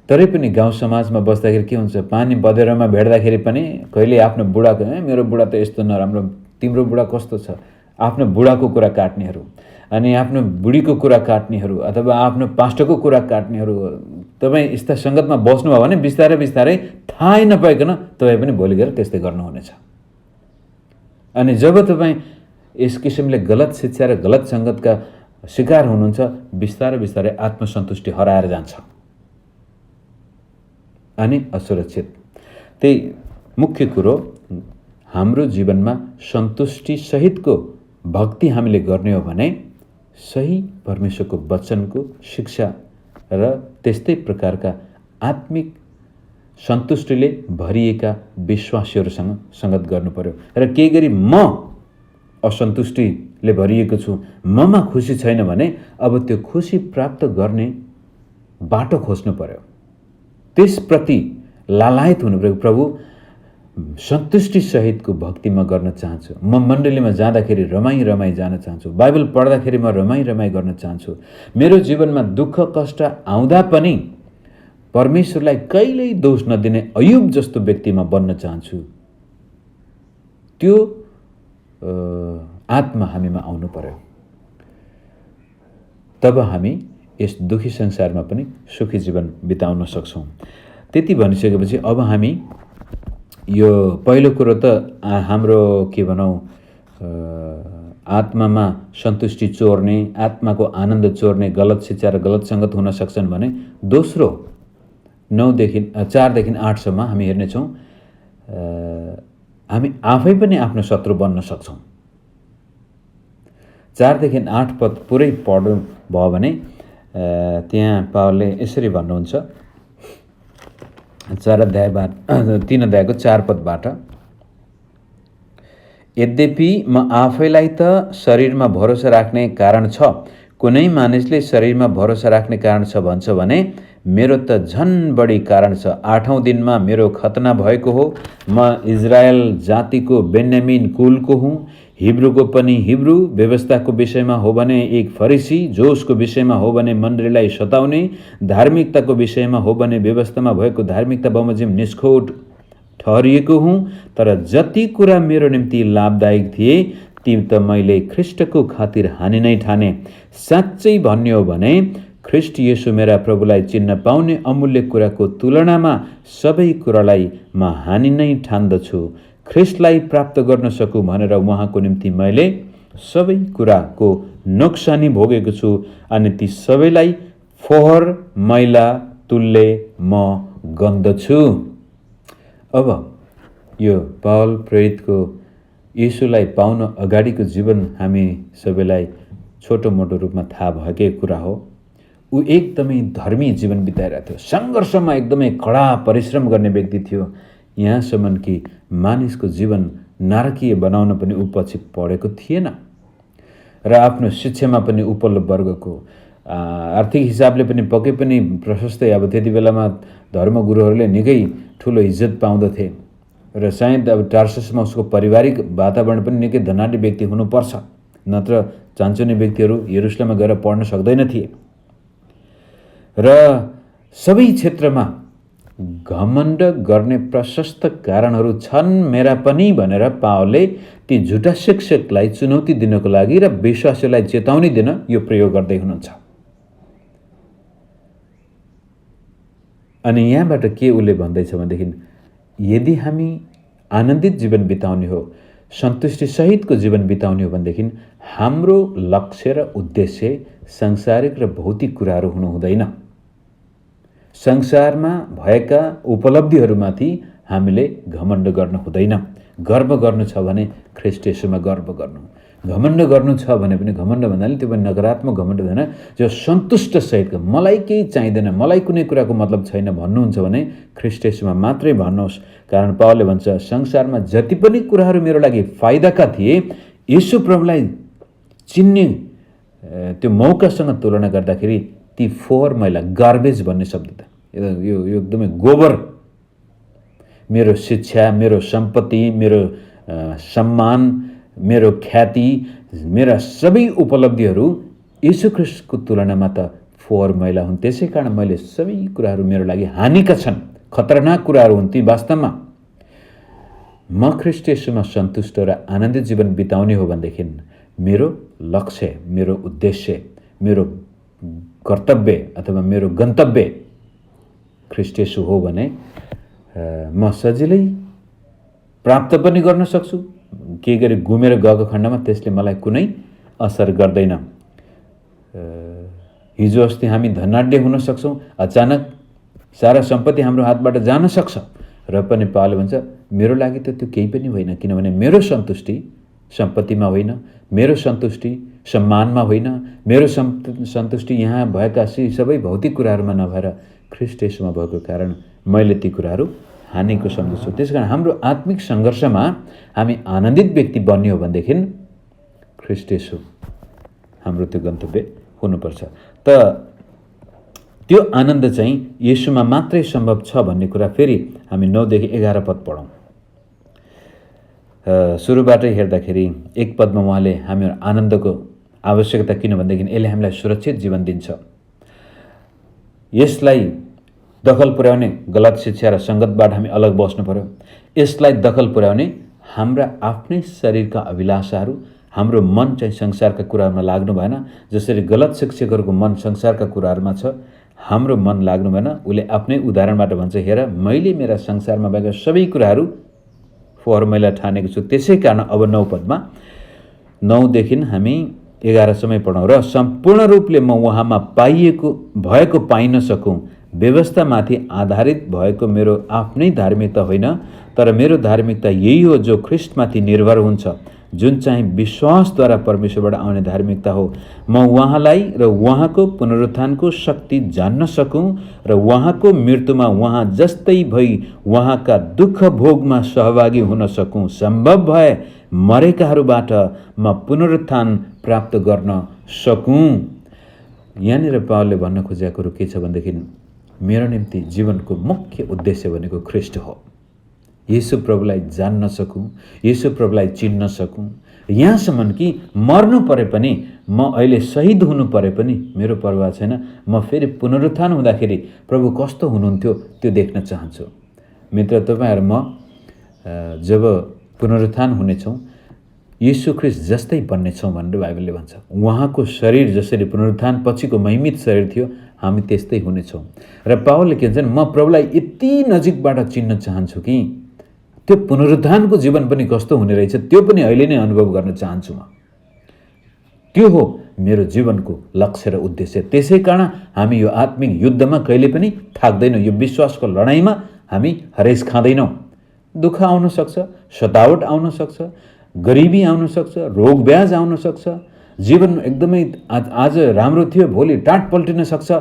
तरै पनि गाउँ समाजमा बस्दाखेरि के हुन्छ, पानी पँधेरोमा भेट्दाखेरि पनि कहिले आफ्नो बुढाको मेरो बुढा त यस्तो नराम्रो, तिम्रो बुढा कस्तो छ, आफ्नो बुढाको कुरा काट्नेहरू, अनि आफ्नो बुढीको कुरा काट्नेहरू अथवा आफ्नो पास्टरको कुरा काट्नेहरू। तपाईँ यस्ता सङ्गतमा बस्नुभयो भने बिस्तारै बिस्तारै थाहै नपाइकन तपाईँ पनि भोलि गएर त्यस्तै गर्नुहुनेछ। अनि जब तपाईँ यस किसिमले गलत शिक्षा र गलत सङ्गतका शिकार हुनुहुन्छ, बिस्तारै बिस्तारै आत्मसन्तुष्टि हराएर जान्छ अनि असुरक्षित। त्यही मुख्य कुरो, हाम्रो जीवनमा सन्तुष्टि सहितको भक्ति हामीले गर्ने हो भने सही परमेश्वरको वचनको शिक्षा र त्यस्तै प्रकारका आत्मिक सन्तुष्टिले भरिएका विश्वासीहरूसँग सङ्गत गर्नु पर्यो। र केही गरी म असन्तुष्टिले भरिएको छु, ममा खुसी छैन भने अब त्यो खुसी प्राप्त गर्ने बाटो खोज्नु पर्यो, त्यसप्रति लालायत हुनु पर्यो। प्रभु, सन्तुष्टि सहितको भक्ति म गर्न चाहन्छु, म मण्डलीमा जाँदाखेरि रमाई जान चाहन्छु, बाइबल पढ्दाखेरि म रमाई गर्न चाहन्छु, मेरो जीवनमा दुःख कष्ट आउँदा पनि परमेश्वरलाई कहिल्यै दोष नदिने अयुब जस्तो व्यक्ति म बन्न चाहन्छु। त्यो आत्मा हामीमा आउनु पर्यो। तब हामी यस दुखी संसारमा पनि सुखी जीवन बिताउन सक्छौँ। त्यति भनिसकेपछि अब हामी यो पहिलो कुरो त हाम्रो के भनौँ आत्मामा सन्तुष्टि चोर्ने, आत्माको आनन्द चोर्ने गलत शिक्षा र गलत सङ्गत हुन सक्छन् भने दोस्रो 4 देखि 8 हामी हेर्नेछौँ हामी आफै पनि आफ्नो शत्रु बन्न सक्छौँ। 4 देखि 8 पद पुरै पढ्नु भयो भने त्यहाँ पावलले यसरी भन्नुहुन्छ 3 अध्यायको 4 पदबाट, यद्यपि म आफैलाई त शरीरमा भरोसा राख्ने कारण छ, कुनै मानिसले शरीरमा भरोसा राख्ने कारण छ भन्छ भने मेरो त झन् बढी कारण छ। 8औं दिनमा मेरो खतना भएको हो। म इजरायल जातिको बेन्यामिन कुलको हुँ, हिब्रूको पनि हिब्रू, व्यवस्थाको विषयमा हो भने एक फरिसी, जोसको विषयमा हो भने मण्डलीलाई सताउने, धार्मिकताको विषयमा हो भने व्यवस्थामा भएको धार्मिकता बमोजिम निष्खोट ठहरिएको हुँ। तर जति कुरा मेरो निम्ति लाभदायक थिए ती त मैले ख्रिस्टको खातिर हानि नै ठाने। साँच्चै भन्ने हो भने ख्रिस्ट येशू मेरा प्रभुलाई चिन्न पाउने अमूल्य कुराको तुलनामा सबै कुरालाई म हानि नै ठान्दछु। ख्रिस्टलाई प्राप्त गर्न सकूँ भनेर उहाँको निम्ति मैले सबै कुराको नोक्सानी भोगेको छु अनि ती सबैलाई फोहोर मैला तुल्य म गन्दछु। अब यो पावल प्रेरितको येशूलाई पाउन अगाडिको जीवन हामी सबैलाई छोटो मोटो रूपमा थाहा भएकै कुरा हो। ऊ एकदमै धर्मी जीवन बिताइरहेको थियो, सङ्घर्षमा एकदमै कडा परिश्रम गर्ने व्यक्ति थियो। यहाँसम्म कि मानिसको जीवन नारकीय बनाउन पनि ऊ पछि पढेको थिएन र आफ्नो शिक्षामा पनि उपल्लो वर्गको आर्थिक हिसाबले पनि पक्कै पनि प्रशस्तै, अब त्यति बेलामा धर्मगुरुहरूले निकै ठुलो इज्जत पाउँदथे र सायद अब टार्ससमा उसको पारिवारिक वातावरण पनि निकै धनाढ्य व्यक्ति हुनुपर्छ, नत्र चान्चुने व्यक्तिहरू यरुशलेममा गएर पढ्न सक्दैन थिए। र सबै क्षेत्रमा घमण्ड गर्ने प्रशस्त कारणहरू छन् मेरा पनि भनेर पावलले ती झुटा शिक्षकलाई चुनौती दिनको लागि र विश्वासीलाई चेतावनी दिन यो प्रयोग गर्दै हुनुहुन्छ। अनि यहाँबाट के उसले भन्दैछ भनेदेखि यदि हामी आनन्दित जीवन बिताउने हो, सन्तुष्टि सहितको जीवन बिताउने हो भनेदेखि हाम्रो लक्ष्य र उद्देश्य सांसारिक र भौतिक कुराहरू हुनु हुँदैन। संसारमा भएका उपलब्धिहरूमाथि हामीले घमण्ड गर्नु हुँदैन। गर्व गर्नु छ भने ख्रिस्ट येशूमा गर्व गर्नु। घमण्ड गर्नु छ भने पनि घमण्ड भन्नाले त्यो पनि नकारात्मक घमण्ड हुँदैन, जो सन्तुष्ट सहितको मलाई केही चाहिँदैन, मलाई कुनै कुराको मतलब छैन भन्नुहुन्छ भने ख्रिस्ट येशूमा मात्रै भन्नुहोस्। कारण पावलले भन्छ संसारमा जति पनि कुराहरू मेरो लागि फाइदाका थिए येशू प्रभुलाई चिन्ने त्यो मौकासँग तुलना गर्दाखेरि ती फोहोर मैला गार्बेज भन्ने शब्द त यो एकदमै गोबर, मेरो शिक्षा, मेरो सम्पत्ति, मेरो सम्मान, मेरो ख्याति, मेरा सबै उपलब्धिहरू येशू ख्रिस्टको तुलनामा त फोहोर मैला हुन्। त्यसै कारण मैले सबै कुराहरू मेरो लागि हानिका छन्, खतरनाक कुराहरू हुन् ती। वास्तवमा म ख्रिस्ट येशूमा सन्तुष्ट र आनन्दित जीवन बिताउने हो भनेदेखि मेरो लक्ष्य, मेरो उद्देश्य, मेरो कर्तव्य अथवा मेरो गन्तव्य ख्रिस्ट येशू हो भने म सजिलै प्राप्त पनि गर्न सक्छु। के गरी घुमेर गएको खण्डमा त्यसले मलाई कुनै असर गर्दैन। हिजो अस्ति हामी धनाढ्य हुन सक्छौँ, अचानक सारा सम्पत्ति हाम्रो हातबाट जान सक्छ र पनि पावलले भन्छ मेरो लागि त त्यो केही पनि होइन, किनभने मेरो सन्तुष्टि सम्पत्तिमा होइन, मेरो सन्तुष्टि सम्मानमा होइन, मेरो सन्तुष्टि यहाँ भएका सबै भौतिक कुराहरूमा नभएर ख्रिस्ट येशूमा भएको कारण मैले ती कुराहरू हानिको सम्झ्छु। त्यसकारण हाम्रो आत्मिक सङ्घर्षमा हामी आनन्दित व्यक्ति बन्ने हो भनेदेखि ख्रिस्ट येशू हाम्रो त्यो गन्तव्य हुनुपर्छ। त त्यो आनन्द चाहिँ येशूमा मात्रै सम्भव छ भन्ने कुरा फेरि हामी 9 देखि 11 पद पढौँ। सुरुबाटै हेर्दाखेरि 1 पदमा उहाँले हाम्रो आनन्दको आवश्यकता किन भनेदेखि यसले हामीलाई सुरक्षित जीवन दिन्छ। यसलाई दखल पुर्याउने गलत शिक्षा र सङ्गतबाट हामी अलग बस्नु पर्यो। यसलाई दखल पुर्याउने हाम्रा आफ्नै शरीरका अभिलाषाहरू, हाम्रो मन चाहिँ संसारका कुराहरूमा लाग्नु भएन। जसरी गलत शिक्षकहरूको मन संसारका कुराहरूमा छ, हाम्रो मन लाग्नु भएन। उसले आफ्नै उदाहरणबाट भन्छ, हेर मैले मेरा संसारमा भएका सबै कुराहरू फोहोर मैला ठानेको छु। त्यसै कारण अब 9 पदमा 9देखि हामी 11सम्म पढौँ। र सम्पूर्ण रूपले म उहाँमा भएको पाइन सकूँ, व्यवस्थामाथि आधारित भएको मेरो आफ्नै धार्मिकता होइन, तर मेरो धार्मिकता यही हो जो ख्रिस्टमाथि निर्भर हुन्छ, जुन चाहिँ विश्वासद्वारा परमेश्वरबाट आउने धार्मिकता हो। म उहाँलाई र उहाँको पुनरुत्थानको शक्ति जान्न सकूँ र उहाँको मृत्युमा उहाँ जस्तै भई उहाँका दुःख भोगमा सहभागी हुन सकूँ। सम्भव भए मरेकाहरूबाट म पुनरुत्थान प्राप्त गर्न सकूँ। यहाँनिर पावलले भन्न खोजेको कुरो के छ भनेदेखि मेरो निम्ति जीवनको मुख्य उद्देश्य भनेको ख्रिस्ट हो। येशू प्रभुलाई जान्न सकूँ, येशू प्रभुलाई चिन्न सकूँ। यहाँसम्म कि मर्नु परे पनि, म अहिले शहीद हुनु परे पनि मेरो परवाह छैन। म फेरि पुनरुत्थान हुँदाखेरि प्रभु कस्तो हुनुहुन्थ्यो त्यो देख्न चाहन्छु। मित्र, तपाईहरु म जब पुनरुत्थान हुनेछौँ येशू ख्रिस्ट जस्तै बन्नेछौँ भनेर बाइबलले भन्छ। उहाँको शरीर जसरी पुनरुत्थान पछिको महिमित शरीर थियो, हामी त्यस्तै हुनेछौँ। र पावलले के भन्छन्, म प्रभुलाई यति नजिकबाट चिन्न चाहन्छु कि त्यो पुनरुत्थानको जीवन पनि कस्तो हुने रहेछ त्यो पनि अहिले नै अनुभव गर्न चाहन्छु म। त्यो हो मेरो जीवनको लक्ष्य र उद्देश्य। त्यसै कारण हामी यो आत्मिक युद्धमा कहिले पनि थाक्दैनौँ। यो विश्वासको लडाईँमा हामी हरेस खाँदैनौँ। दुःख आउन सक्छ, सतावट आउन सक्छ, गरिबी आउन सक्छ, रोग ब्याज आउन सक्छ, जीवन एकदमै आज राम्रो थियो भोलि टाट पल्टिन सक्छ।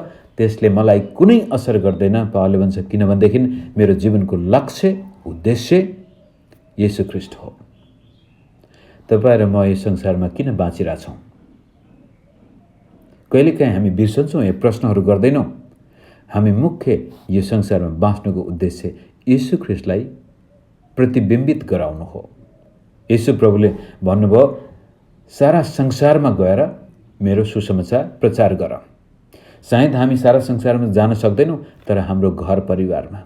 त्यसले मलाई कुनै असर गर्दैन। पावलले भन्छ, किनभनेदेखि मेरो जीवनको लक्ष्य उद्देश्य येशू ख्रिस्ट हो। तपाईँ र म यो संसारमा किन बाँचिरहेछौँ? कहिलेकाहीँ हामी बिर्सन्छौँ, यो प्रश्नहरू गर्दैनौँ। हामी मुख्य यो संसारमा बाँच्नुको उद्देश्य येशू ख्रिस्टलाई प्रतिबिम्बित गराउनु हो। येशू प्रभुले भन्नुभयो, सारा संसारमा गएर मेरो सुसमाचार प्रचार गर। सायद हामी सारा संसारमा जान सक्दैनौँ, तर हाम्रो घर परिवारमा,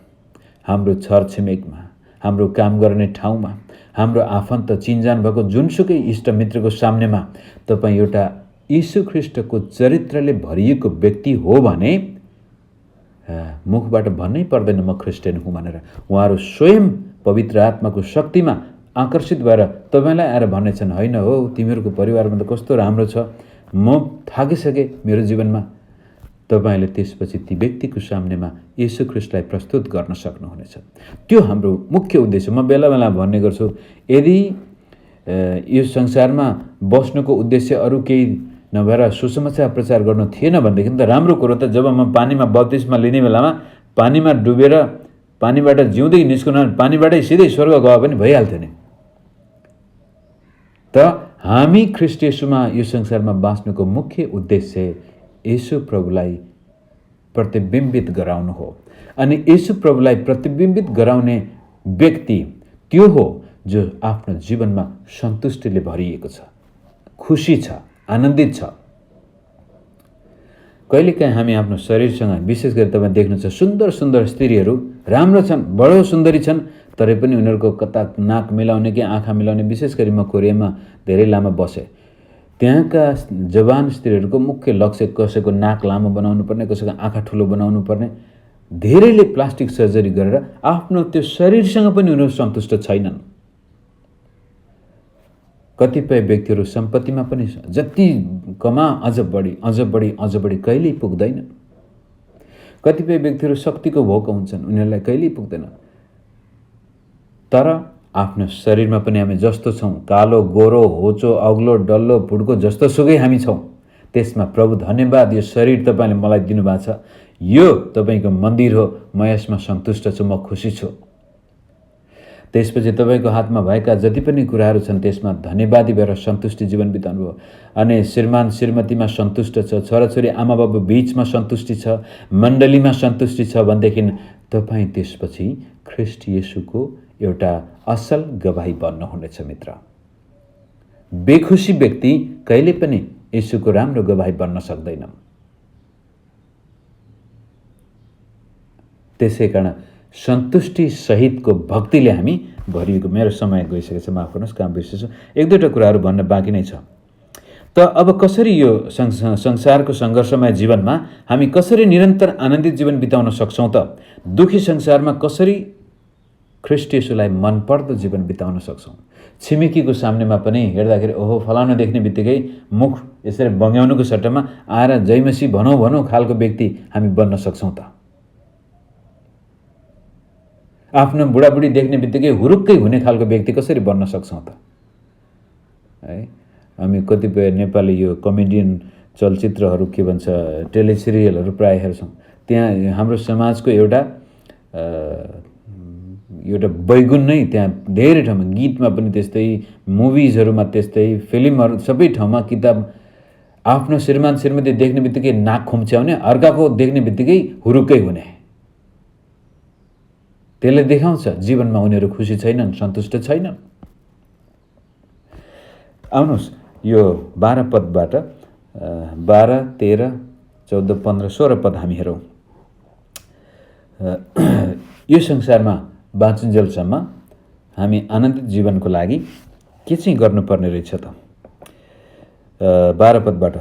हाम्रो छरछिमेकमा, हाम्रो काम गर्ने ठाउँमा, हाम्रो आफन्त चिनजान भएको जुनसुकै इष्टमित्रको सामनेमा तपाईँ एउटा येशू ख्रिस्टको चरित्रले भरिएको व्यक्ति हो भने मुखबाट भन्नै पर्दैन म क्रिस्चियन हुँ भनेर। उहाँहरू स्वयं पवित्र आत्माको शक्तिमा आकर्षित भएर तपाईँलाई आएर भन्नेछन्, होइन हो तिमीहरूको परिवारमा त कस्तो राम्रो छ, म थाकिसकेँ मेरो जीवनमा। तपाईँले त्यसपछि ती व्यक्तिको सामनेमा येशू ख्रिस्टलाई प्रस्तुत गर्न सक्नुहुनेछ। त्यो हाम्रो मुख्य उद्देश्य। म बेला बेला भन्ने गर्छु, यदि यो संसारमा बस्नुको उद्देश्य अरू केही नभएर सुसमाचार प्रचार गर्नु थिएन भनेदेखि त राम्रो कुरो त जब म पानीमा बप्तिस्मा लिने बेलामा पानीमा डुबेर पानीबाट जिउँदै निस्कन पानीबाटै सिधै स्वर्ग गए पनि भइहाल्थ्यो नि। त हामी ख्रिस्ट येशूमा यो संसारमा बाँच्नुको मुख्य उद्देश्य येशू प्रभुलाई प्रतिबिम्बित गराउनु हो। अनि येशू प्रभुलाई प्रतिबिम्बित गराउने व्यक्ति त्यो हो जो आफ्नो जीवनमा सन्तुष्टिले भरिएको छ, खुसी छ, आनन्दित छ। कहिलेकाहीँ हामी आफ्नो शरीरसँग, विशेष गरी तपाईँ देख्नुहुन्छ सुन्दर सुन्दर स्त्रीहरू राम्रो छन्, बडो सुन्दरी छन्, तरै पनि उनीहरूको कता नाक मिलाउने कि आँखा मिलाउने। विशेष गरी म कोरियामा धेरै लामो बसेँ। त्यहाँका जवान स्त्रीहरूको मुख्य लक्ष्य कसैको नाक लामो बनाउनु पर्ने, कसैको आँखा ठुलो बनाउनु पर्ने। धेरैले प्लास्टिक सर्जरी गरेर आफ्नो त्यो शरीरसँग पनि उनीहरू सन्तुष्ट छैनन्। कतिपय व्यक्तिहरू सम्पत्तिमा पनि जति कमा अझ बढी अझ बढी अझ बढी कहिल्यै पुग्दैन। कतिपय व्यक्तिहरू शक्तिको भोक हुन्छन्, उनीहरूलाई कहिल्यै पुग्दैन। तर आफ्नो शरीरमा पनि हामी जस्तो छौँ, कालो गोरो होचो अग्लो डल्लो फुड्को जस्तो सुकै हामी छौँ, त्यसमा प्रभु धन्यवाद यो शरीर तपाईँले मलाई दिनुभएको छ, यो तपाईँको मन्दिर हो, म यसमा सन्तुष्ट छु, म खुसी छु। त्यसपछि तपाईँको हातमा भएका जति पनि कुराहरू छन् त्यसमा धन्यवादी भएर सन्तुष्टि जीवन बिताउनु भयो। अनि श्रीमान श्रीमतीमा सन्तुष्ट छ, छोराछोरी आमा बाबु बीचमा सन्तुष्टि छ, मण्डलीमा सन्तुष्टि छ भनेदेखि तपाईँ त्यसपछि ख्रिस्ट येशूको एउटा असल गवाही बन्नुहुनेछ। मित्र, बेखुसी व्यक्ति कहिले पनि येशूको राम्रो गवाही बन्न सक्दैन। त्यसै कारण सन्तुष्टि सहितको भक्तिले हामी भरिएको। मेरो समय गइसकेको छ, माफ गर्नुहोस्, काम बिर्सेछु। एक दुईवटा कुराहरू भन्न बाँकी नै छ। त अब कसरी यो संसारको सङ्घर्षमय जीवनमा हामी कसरी निरन्तर आनन्दित जीवन बिताउन सक्छौँ त? दुखी संसारमा कसरी ख्रीष्ट येशूलाई मनपर्दो जीवन बिताउन सक्छौँ? छिमेकीको सामनेमा पनि हेर्दाखेरि ओहो फलाउन देख्ने बित्तिकै मुख यसरी बङ्ग्याउनुको सट्टामा आएर जयमसी भनौँ खालको व्यक्ति हामी बन्न सक्छौँ त? आफ्नो बुढाबुढी देख्ने बित्तिकै हुरुक्कै हुने खालको व्यक्ति कसरी बन्न सक्छौँ त? है, हामी कतिपय नेपाली यो कमेडियन चलचित्रहरू के भन्छ टेलिसिरियलहरू प्रायः हेर्छौँ। त्यहाँ हाम्रो समाजको एउटा बैगुन नै त्यहाँ धेरै ठाउँमा, गीतमा पनि त्यस्तै, मुभिजहरूमा त्यस्तै, फिल्महरू सबै ठाउँमा किताब आफ्नो श्रीमान श्रीमती देख्ने बित्तिकै नाक खुम्च्याउने, अर्काको देख्ने बित्तिकै हुरुक्कै हुने। त्यसले देखाउँछ जीवनमा उनीहरू खुसी छैनन्, सन्तुष्ट छैनन्। आउनुहोस् यो 12 पदबाट 12, 13, 14, 15, 16 पद हामी हेरौँ। यो संसारमा बाँचुन्जेलसम्म हामी आनन्दित जीवनको लागि के चाहिँ गर्नुपर्ने रहेछ त? 12 पदबाट,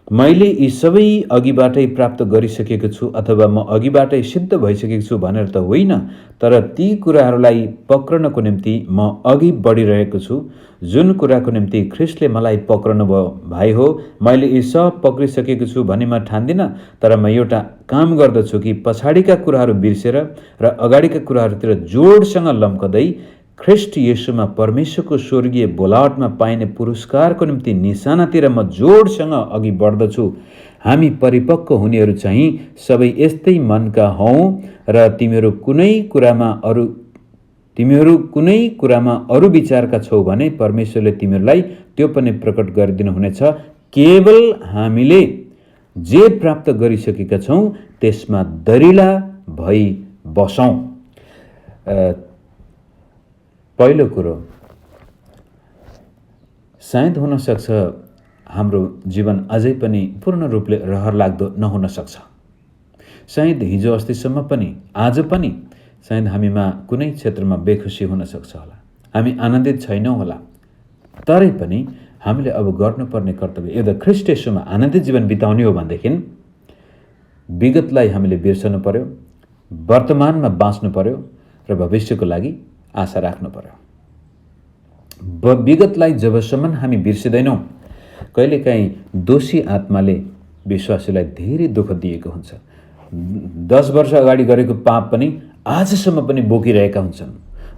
मैले यी सबै अघिबाटै प्राप्त गरिसकेको छु अथवा म अघिबाटै सिद्ध भइसकेको छु भनेर त होइन, तर ती कुराहरूलाई पक्रनको निम्ति म अघि बढिरहेको छु जुन कुराको निम्ति ख्रीष्टले मलाई पक्रनु भाइ हो। मैले यी सब पक्रिसकेको छु भने म ठान्दिनँ, तर म एउटा काम गर्दछु कि पछाडिका कुराहरू बिर्सेर र अगाडिका कुराहरूतिर जोडसँग लम्कदै ख्रीष्ट येशूमा परमेश्वरको स्वर्गीय बोलावटमा पाइने पुरस्कारको निम्ति निशानातिर म जोडसँग अघि बढ्दछु। हामी परिपक्व हुनेहरू चाहिँ सबै यस्तै मनका हौँ र तिमीहरू कुनै कुरामा अरू विचारका छौ भने परमेश्वरले तिमीहरूलाई त्यो पनि प्रकट गरिदिनुहुनेछ। केवल हामीले जे प्राप्त गरिसकेका छौँ त्यसमा दरिला भई बसौँ। पहिलो कुरो, सायद हुनसक्छ हाम्रो जीवन अझै पनि पूर्ण रूपले रहर लाग्दो नहुन सक्छ। सायद हिजो अस्तिसम्म पनि, आज पनि सायद हामीमा कुनै क्षेत्रमा बेखुसी हुन सक्छ होला, हामी आनन्दित छैनौँ होला। तरै पनि हामीले अब गर्नुपर्ने कर्तव्य, यदि ख्रीष्ट येशूमा आनन्दित जीवन बिताउने हो भनेदेखि विगतलाई हामीले बिर्सनु पर्यो, वर्तमानमा बाँच्नु पर्यो र भविष्यको लागि आशा राख्नु पर्यो। विगतलाई जबसम्म हामी बिर्सिँदैनौँ, कहिलेकाहीँ दोषी आत्माले विश्वासीलाई धेरै दुःख दिएको हुन्छ। 10 वर्ष अगाडि गरेको पाप पनि आजसम्म पनि बोकिरहेका हुन्छन्।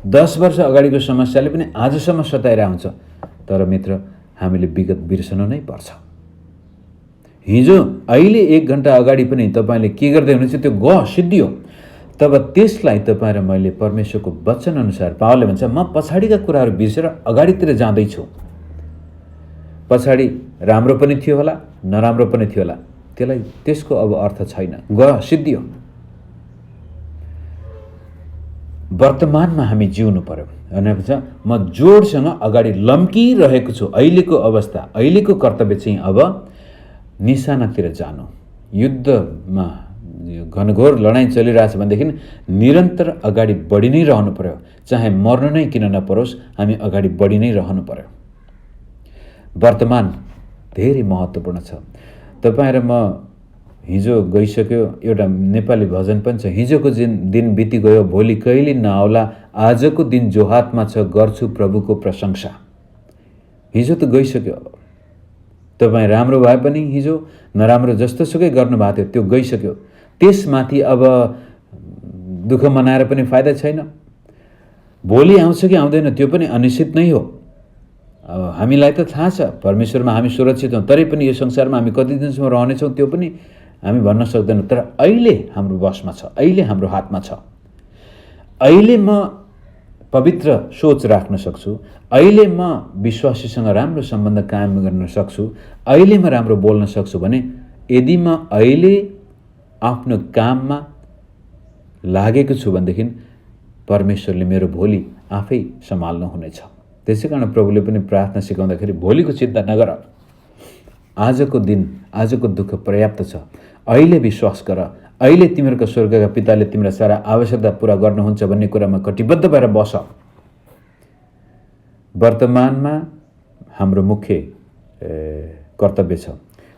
10 वर्ष अगाडिको समस्याले पनि आजसम्म सताइरहेको हुन्छ। तर मित्र, हामीले विगत बिर्सनु नै पर्छ। हिजो अहिले 1 घन्टा अगाडि पनि तपाईँले के गर्दै हुनुहुन्छ त्यो सिद्धियो। तब त्यसलाई तपाईँ र मैले परमेश्वरको वचन अनुसार, पावलले भन्छ म पछाडिका कुराहरू बिर्सेर अगाडितिर जाँदैछु। पछाडि राम्रो पनि थियो होला, नराम्रो पनि थियो होला, त्यसको अब अर्थ छैन, सिद्धियो। वर्तमानमा हामी जिउनु पर्यो। भने भन्छ म जोडसँग अगाडि लम्किरहेको छु। अहिलेको अवस्था, अहिलेको कर्तव्य चाहिँ अब निशानातिर जानु। युद्धमा घनघोर लडाइँ चलिरहेछ भनेदेखि निरन्तर अगाडि बढी नै रहनु पर्यो। चाहे मर्नु नै किन नपरोस्, हामी अगाडि बढी नै रहनु पर्यो। वर्तमान धेरै महत्त्वपूर्ण छ। तपाईँ र म हिजो गइसक्यो, एउटा नेपाली भजन पनि छ, हिजोको दिन बिति गयो भोलि कहिले नआउला, आजको दिन जो हातमा छ गर्छु प्रभुको प्रशंसा। हिजो त गइसक्यो। तपाईँ राम्रो भए पनि हिजो, नराम्रो जस्तोसुकै गर्नुभएको थियो त्यो गइसक्यो। त्यसमाथि अब दुःख मनाएर पनि फाइदा छैन। भोलि आउँछ कि आउँदैन त्यो पनि अनिश्चित नै हो। अब हामीलाई त थाहा छ परमेश्वरमा हामी सुरक्षित हौँ, तरै पनि यो संसारमा हामी कति दिनसम्म रहनेछौँ त्यो पनि हामी भन्न सक्दैनौँ। तर अहिले हाम्रो वशमा छ, अहिले हाम्रो हातमा छ। अहिले म पवित्र सोच राख्न सक्छु, अहिले म विश्वासीसँग राम्रो सम्बन्ध कायम गर्न सक्छु, अहिले म राम्रो बोल्न सक्छु भने यदि म अहिले आफ्नो काममा लागेको छु भनेदेखि परमेश्वरले मेरो भोलि आफै सम्हाल्नु हुनेछ। त्यसै कारण प्रभुले पनि प्रार्थना सिकाउँदाखेरि भोलिको चिन्ता नगर, आजको दिन, आजको दुःख पर्याप्त छ। अहिले विश्वास गर, अहिले तिमीहरूका स्वर्गका पिताले तिम्रो सारा आवश्यकता पुरा गर्नुहुन्छ भन्ने कुरामा कटिबद्ध भएर बस। वर्तमानमा हाम्रो मुख्य कर्तव्य छ।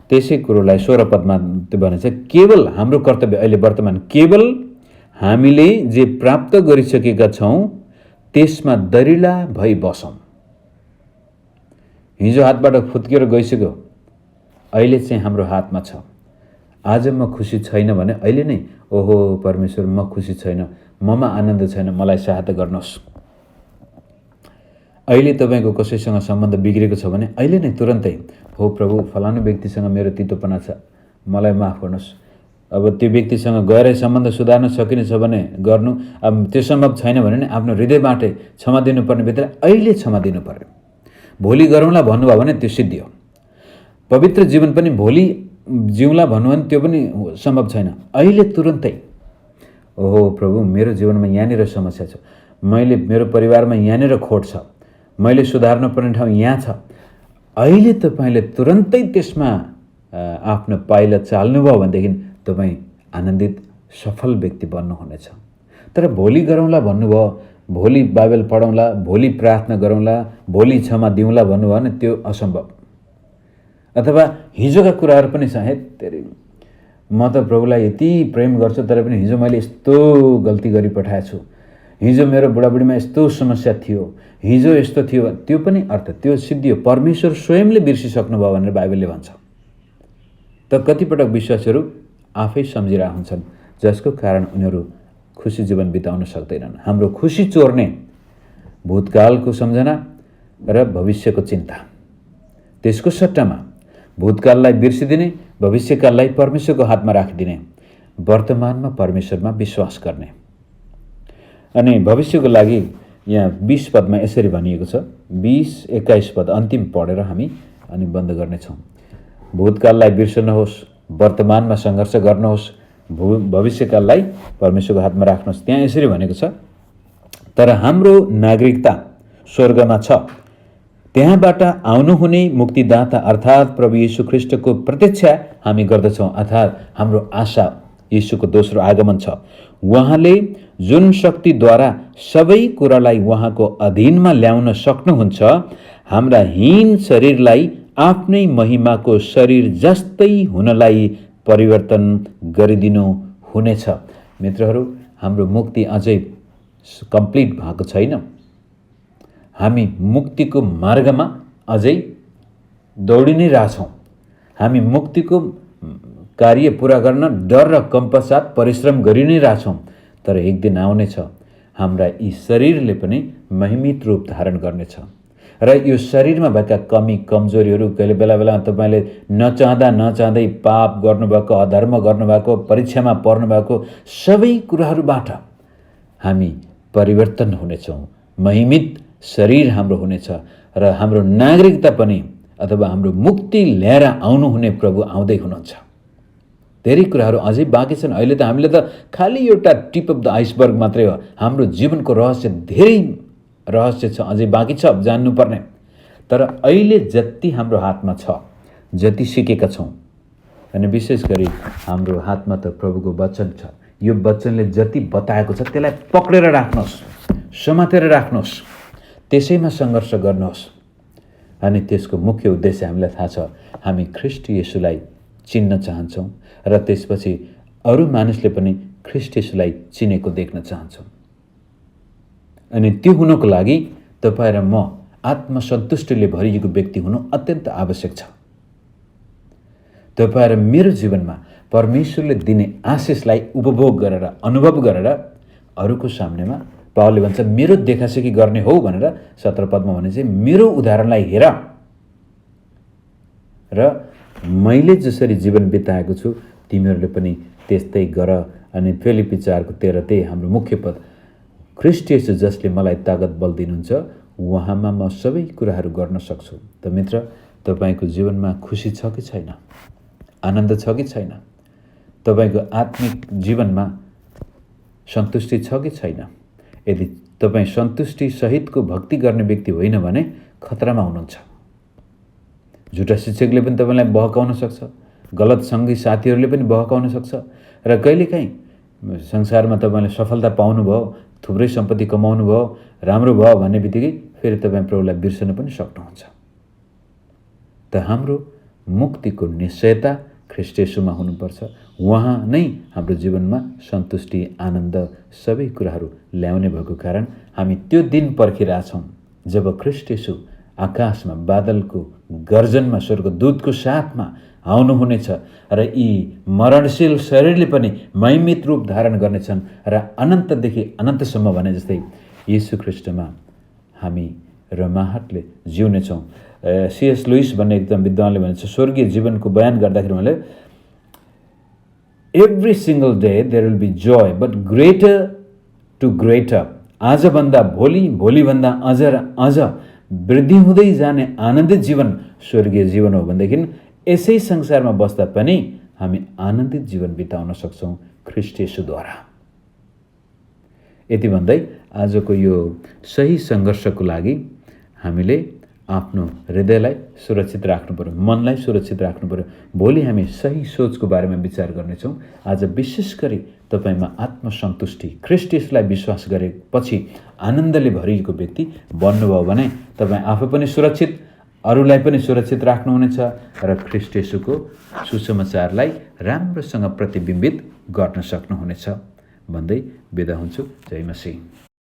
त्यसै कुरोलाई 16 पदमा त्यो भनिन्छ, केवल हाम्रो कर्तव्य अहिले वर्तमान केवल हामीले जे प्राप्त गरिसकेका छौँ त्यसमा दरिला भई बसौँ। हिजो हातबाट फुत्किएर गइसक्यो, अहिले चाहिँ हाम्रो हातमा छ। आज म खुसी छैन भने अहिले नै ओहो परमेश्वर म खुसी छैन, ममा आनन्द छैन, मलाई सहायता गर्नुहोस्। अहिले तपाईँको कसैसँग सम्बन्ध बिग्रेको छ भने अहिले नै तुरन्तै हो प्रभु फलानु व्यक्तिसँग मेरो तितोपना छ, मलाई माफ गर्नुहोस्। अब त्यो व्यक्तिसँग गएर सम्बन्ध सुधार्न सकिनेछ भने गर्नु, अब त्यो सम्भव छैन भने नि आफ्नो हृदयबाटै क्षमा दिनुपर्ने व्यक्तिलाई अहिले क्षमा दिनु पर्यो। भोलि गरौँला भन्नुभयो भने त्यो सिद्धियो। पवित्र जीवन पनि भोलि जिउँला भन्नु भने त्यो पनि सम्भव छैन। अहिले तुरन्तै ओहो प्रभु मेरो जीवनमा यहाँनिर समस्या छ, मेरो परिवारमा यहाँनिर खोट छ, मैले सुधार्न पर्ने ठाउँ यहाँ छ। अहिले तपाईँले तुरन्तै त्यसमा आफ्नो पाइला चाल्नुभयो भनेदेखि तपाईँ आनन्दित सफल व्यक्ति बन्नुहुनेछ। तर भोलि गरौँला भन्नुभयो, भोलि बाइबल पढौँला, भोलि प्रार्थना गरौँला, भोलि क्षमा दिउँला भन्नुभयो भने त्यो असम्भव। अथवा हिजोका कुराहरू पनि छ, हे तेरि म त प्रभुलाई यति प्रेम गर्छु तर पनि हिजो मैले यस्तो गल्ती गरी पठाएको छु, हिजो मेरो बुढाबुढीमा यस्तो समस्या थियो, हिजो यस्तो थियो, त्यो पनि अर्थ त्यो सिद्धियो। परमेश्वर स्वयंले बिर्सिसक्नुभयो भनेर बाइबलले भन्छ। त कतिपटक विश्वासीहरू आफै सम्झिरहेका हुन्छन् जसको कारण उनीहरू खुसी जीवन बिताउन सक्दैनन्। हाम्रो खुसी चोर्ने भूतकालको सम्झना र भविष्यको चिन्ता, त्यसको सट्टामा भूतकाललाई बिर्सिदिने, भविष्यकाललाई परमेश्वरको हातमा राखिदिने, वर्तमानमा परमेश्वरमा विश्वास गर्ने। अनि भविष्यको लागि यहाँ 20 पदमा यसरी भनिएको छ, 20-21 पद अन्तिम पढेर हामी अनि बन्द गर्नेछौँ। भूतकाललाई बिर्सनुहोस्, वर्तमानमा सङ्घर्ष गर्नुहोस्, भविष्यकाललाई परमेश्वरको हातमा राख्नुहोस्। त्यहाँ यसरी भनेको छ, तर हाम्रो नागरिकता स्वर्गमा छ, त्यहाँबाट आउनुहुने मुक्तिदाता अर्थात् प्रभु यीशु ख्रीष्टको प्रतीक्षा हामी गर्दछौँ। अर्थात् हाम्रो आशा यीशुको दोस्रो आगमन छ। उहाँले जुन शक्तिद्वारा सबै कुरालाई उहाँको अधीनमा ल्याउन सक्नुहुन्छ, हाम्रा हीन शरीरलाई आफ्नै महिमाको शरीर जस्तै हुनलाई परिवर्तन गरिदिनु हुनेछ। मित्रहरू, हाम्रो मुक्ति अझै कम्प्लिट भएको छैन। हामी मुक्तिको मार्गमा अझै दौडी नै रहेछौँ। हामी मुक्तिको कार्य पुरा गर्न डर र कम्पसाथ परिश्रम गरि नै रहेछौँ। तर एक दिन आउनेछ हाम्रा यी शरीरले पनि महिमित रूप धारण गर्नेछ र यो शरीरमा भएका कमी कमजोरीहरू कहिले बेला बेलामा तपाईँले नचाहँदै पाप गर्नुभएको, अधर्म गर्नुभएको, परीक्षामा पर्नुभएको सबै कुराहरूबाट हामी परिवर्तन हुनेछौँ। महिमित शरीर हाम्रो हुनेछ र हाम्रो नागरिकता पनि अथवा हाम्रो मुक्ति लिएर आउनुहुने प्रभु आउँदै हुनुहुन्छ। धेरै कुराहरू अझै बाँकी छन्। अहिले त हामीले त खालि एउटा टिप अफ द आइसबर्ग मात्रै हो। हाम्रो जीवनको रहस्य धेरै रहस्य छ, अझै बाँकी छ जान्नुपर्ने। तर अहिले जति हाम्रो हातमा छ, जति सिकेका छौँ, अनि विशेष गरी हाम्रो हातमा त प्रभुको वचन छ। यो वचनले जति बताएको छ त्यसलाई पक्रेर राख्नुहोस्, समातेर राख्नुहोस्, त्यसैमा सङ्घर्ष गर्नुहोस्। अनि त्यसको मुख्य उद्देश्य हामीलाई थाहा छ, हामी ख्रीष्ट येशूलाई चिन्न चाहन्छौँ र त्यसपछि अरू मानिसले पनि ख्रीष्ट येशूलाई चिनेको देख्न चाहन्छौँ। अनि त्यो हुनको लागि तपाईँ र म आत्मसन्तुष्टिले भरिएको व्यक्ति हुनु अत्यन्त आवश्यक छ। तपाईँ र मेरो जीवनमा परमेश्वरले दिने आशिषलाई उपभोग गरेर, अनुभव गरेर अरूको सामनेमा पावलले भन्छ मेरो देखासेखी गर्ने हो भनेर 17 पदमा भने चाहिँ मेरो उदाहरणलाई हेर र मैले जसरी जीवन बिताएको छु तिमीहरूले पनि त्यस्तै गर। अनि फिलिप्पी 4:13 हाम्रो मुख्य पद, ख्रीष्ट येशू जसले मलाई तागत बल दिनुहुन्छ उहाँमा म सबै कुराहरू गर्न सक्छु। त मित्र, तपाईँको जीवनमा खुसी छ कि छैन? आनन्द छ कि छैन? तपाईँको आत्मिक जीवनमा सन्तुष्टि छ कि छैन? यदि तपाईँ सन्तुष्टि सहितको भक्ति गर्ने व्यक्ति होइन भने खतरामा हुनुहुन्छ। झुटा शिक्षकले पनि तपाईँलाई बहकाउन सक्छ, गलत सङ्गी साथीहरूले पनि बहकाउन सक्छ र कहिलेकाहीँ संसारमा तपाईँले सफलता पाउनुभयो, थुप्रै सम्पत्ति कमाउनु भयो, राम्रो भयो भन्ने बित्तिकै फेरि तपाईँ प्रभुलाई बिर्सन पनि सक्नुहुन्छ। त हाम्रो मुक्तिको निश्चयता ख्रीष्ट येशूमा हुनुपर्छ। उहाँ नै हाम्रो जीवनमा सन्तुष्टि, आनन्द सबै कुराहरू ल्याउने भएको कारण हामी त्यो दिन पर्खिरहेछौँ जब ख्रीष्ट येशू आकाशमा बादलको गर्जनमा स्वर्गदूतको साथमा आउनुहुनेछ र यी मरणशील शरीरले पनि महिमित रूप धारण गर्नेछन् र अनन्तदेखि अनन्तसम्म भने जस्तै येशू ख्रीष्टमा हामी रमाहटले जिउनेछौँ। C.S. लुइस भन्ने एकदम विद्वानले भनेछ, स्वर्गीय जीवनको बयान गर्दाखेरि उहाँले every single day there will be joy but greater to greater. आजभन्दा भोलि, भोलिभन्दा अझ र अझ वृद्धि हुँदै जाने आनन्दित जीवन स्वर्गीय जीवन हो भनेदेखि यसै संसारमा बस्दा पनि हामी आनन्दित जीवन बिताउन सक्छौँ ख्रीष्ट येशूद्वारा। यति भन्दै आजको यो सही सङ्घर्षको लागि हामीले आफ्नो हृदयलाई सुरक्षित राख्नु पर्यो, मनलाई सुरक्षित राख्नु पर्यो। भोलि हामी सही सोचको बारेमा विचार गर्नेछौँ। आज विशेष गरी तपाईँमा आत्मसन्तुष्टि, ख्रीष्ट येशूलाई विश्वास गरेपछि आनन्दले भरिएको व्यक्ति बन्नुभयो भने तपाईँ आफै पनि सुरक्षित, अरूलाई पनि सुरक्षित राख्नुहुनेछ र ख्रीष्ट येशूको सुसमाचारलाई राम्रोसँग प्रतिबिम्बित गर्न सक्नुहुनेछ भन्दै बिदा हुन्छु। जय मसीह।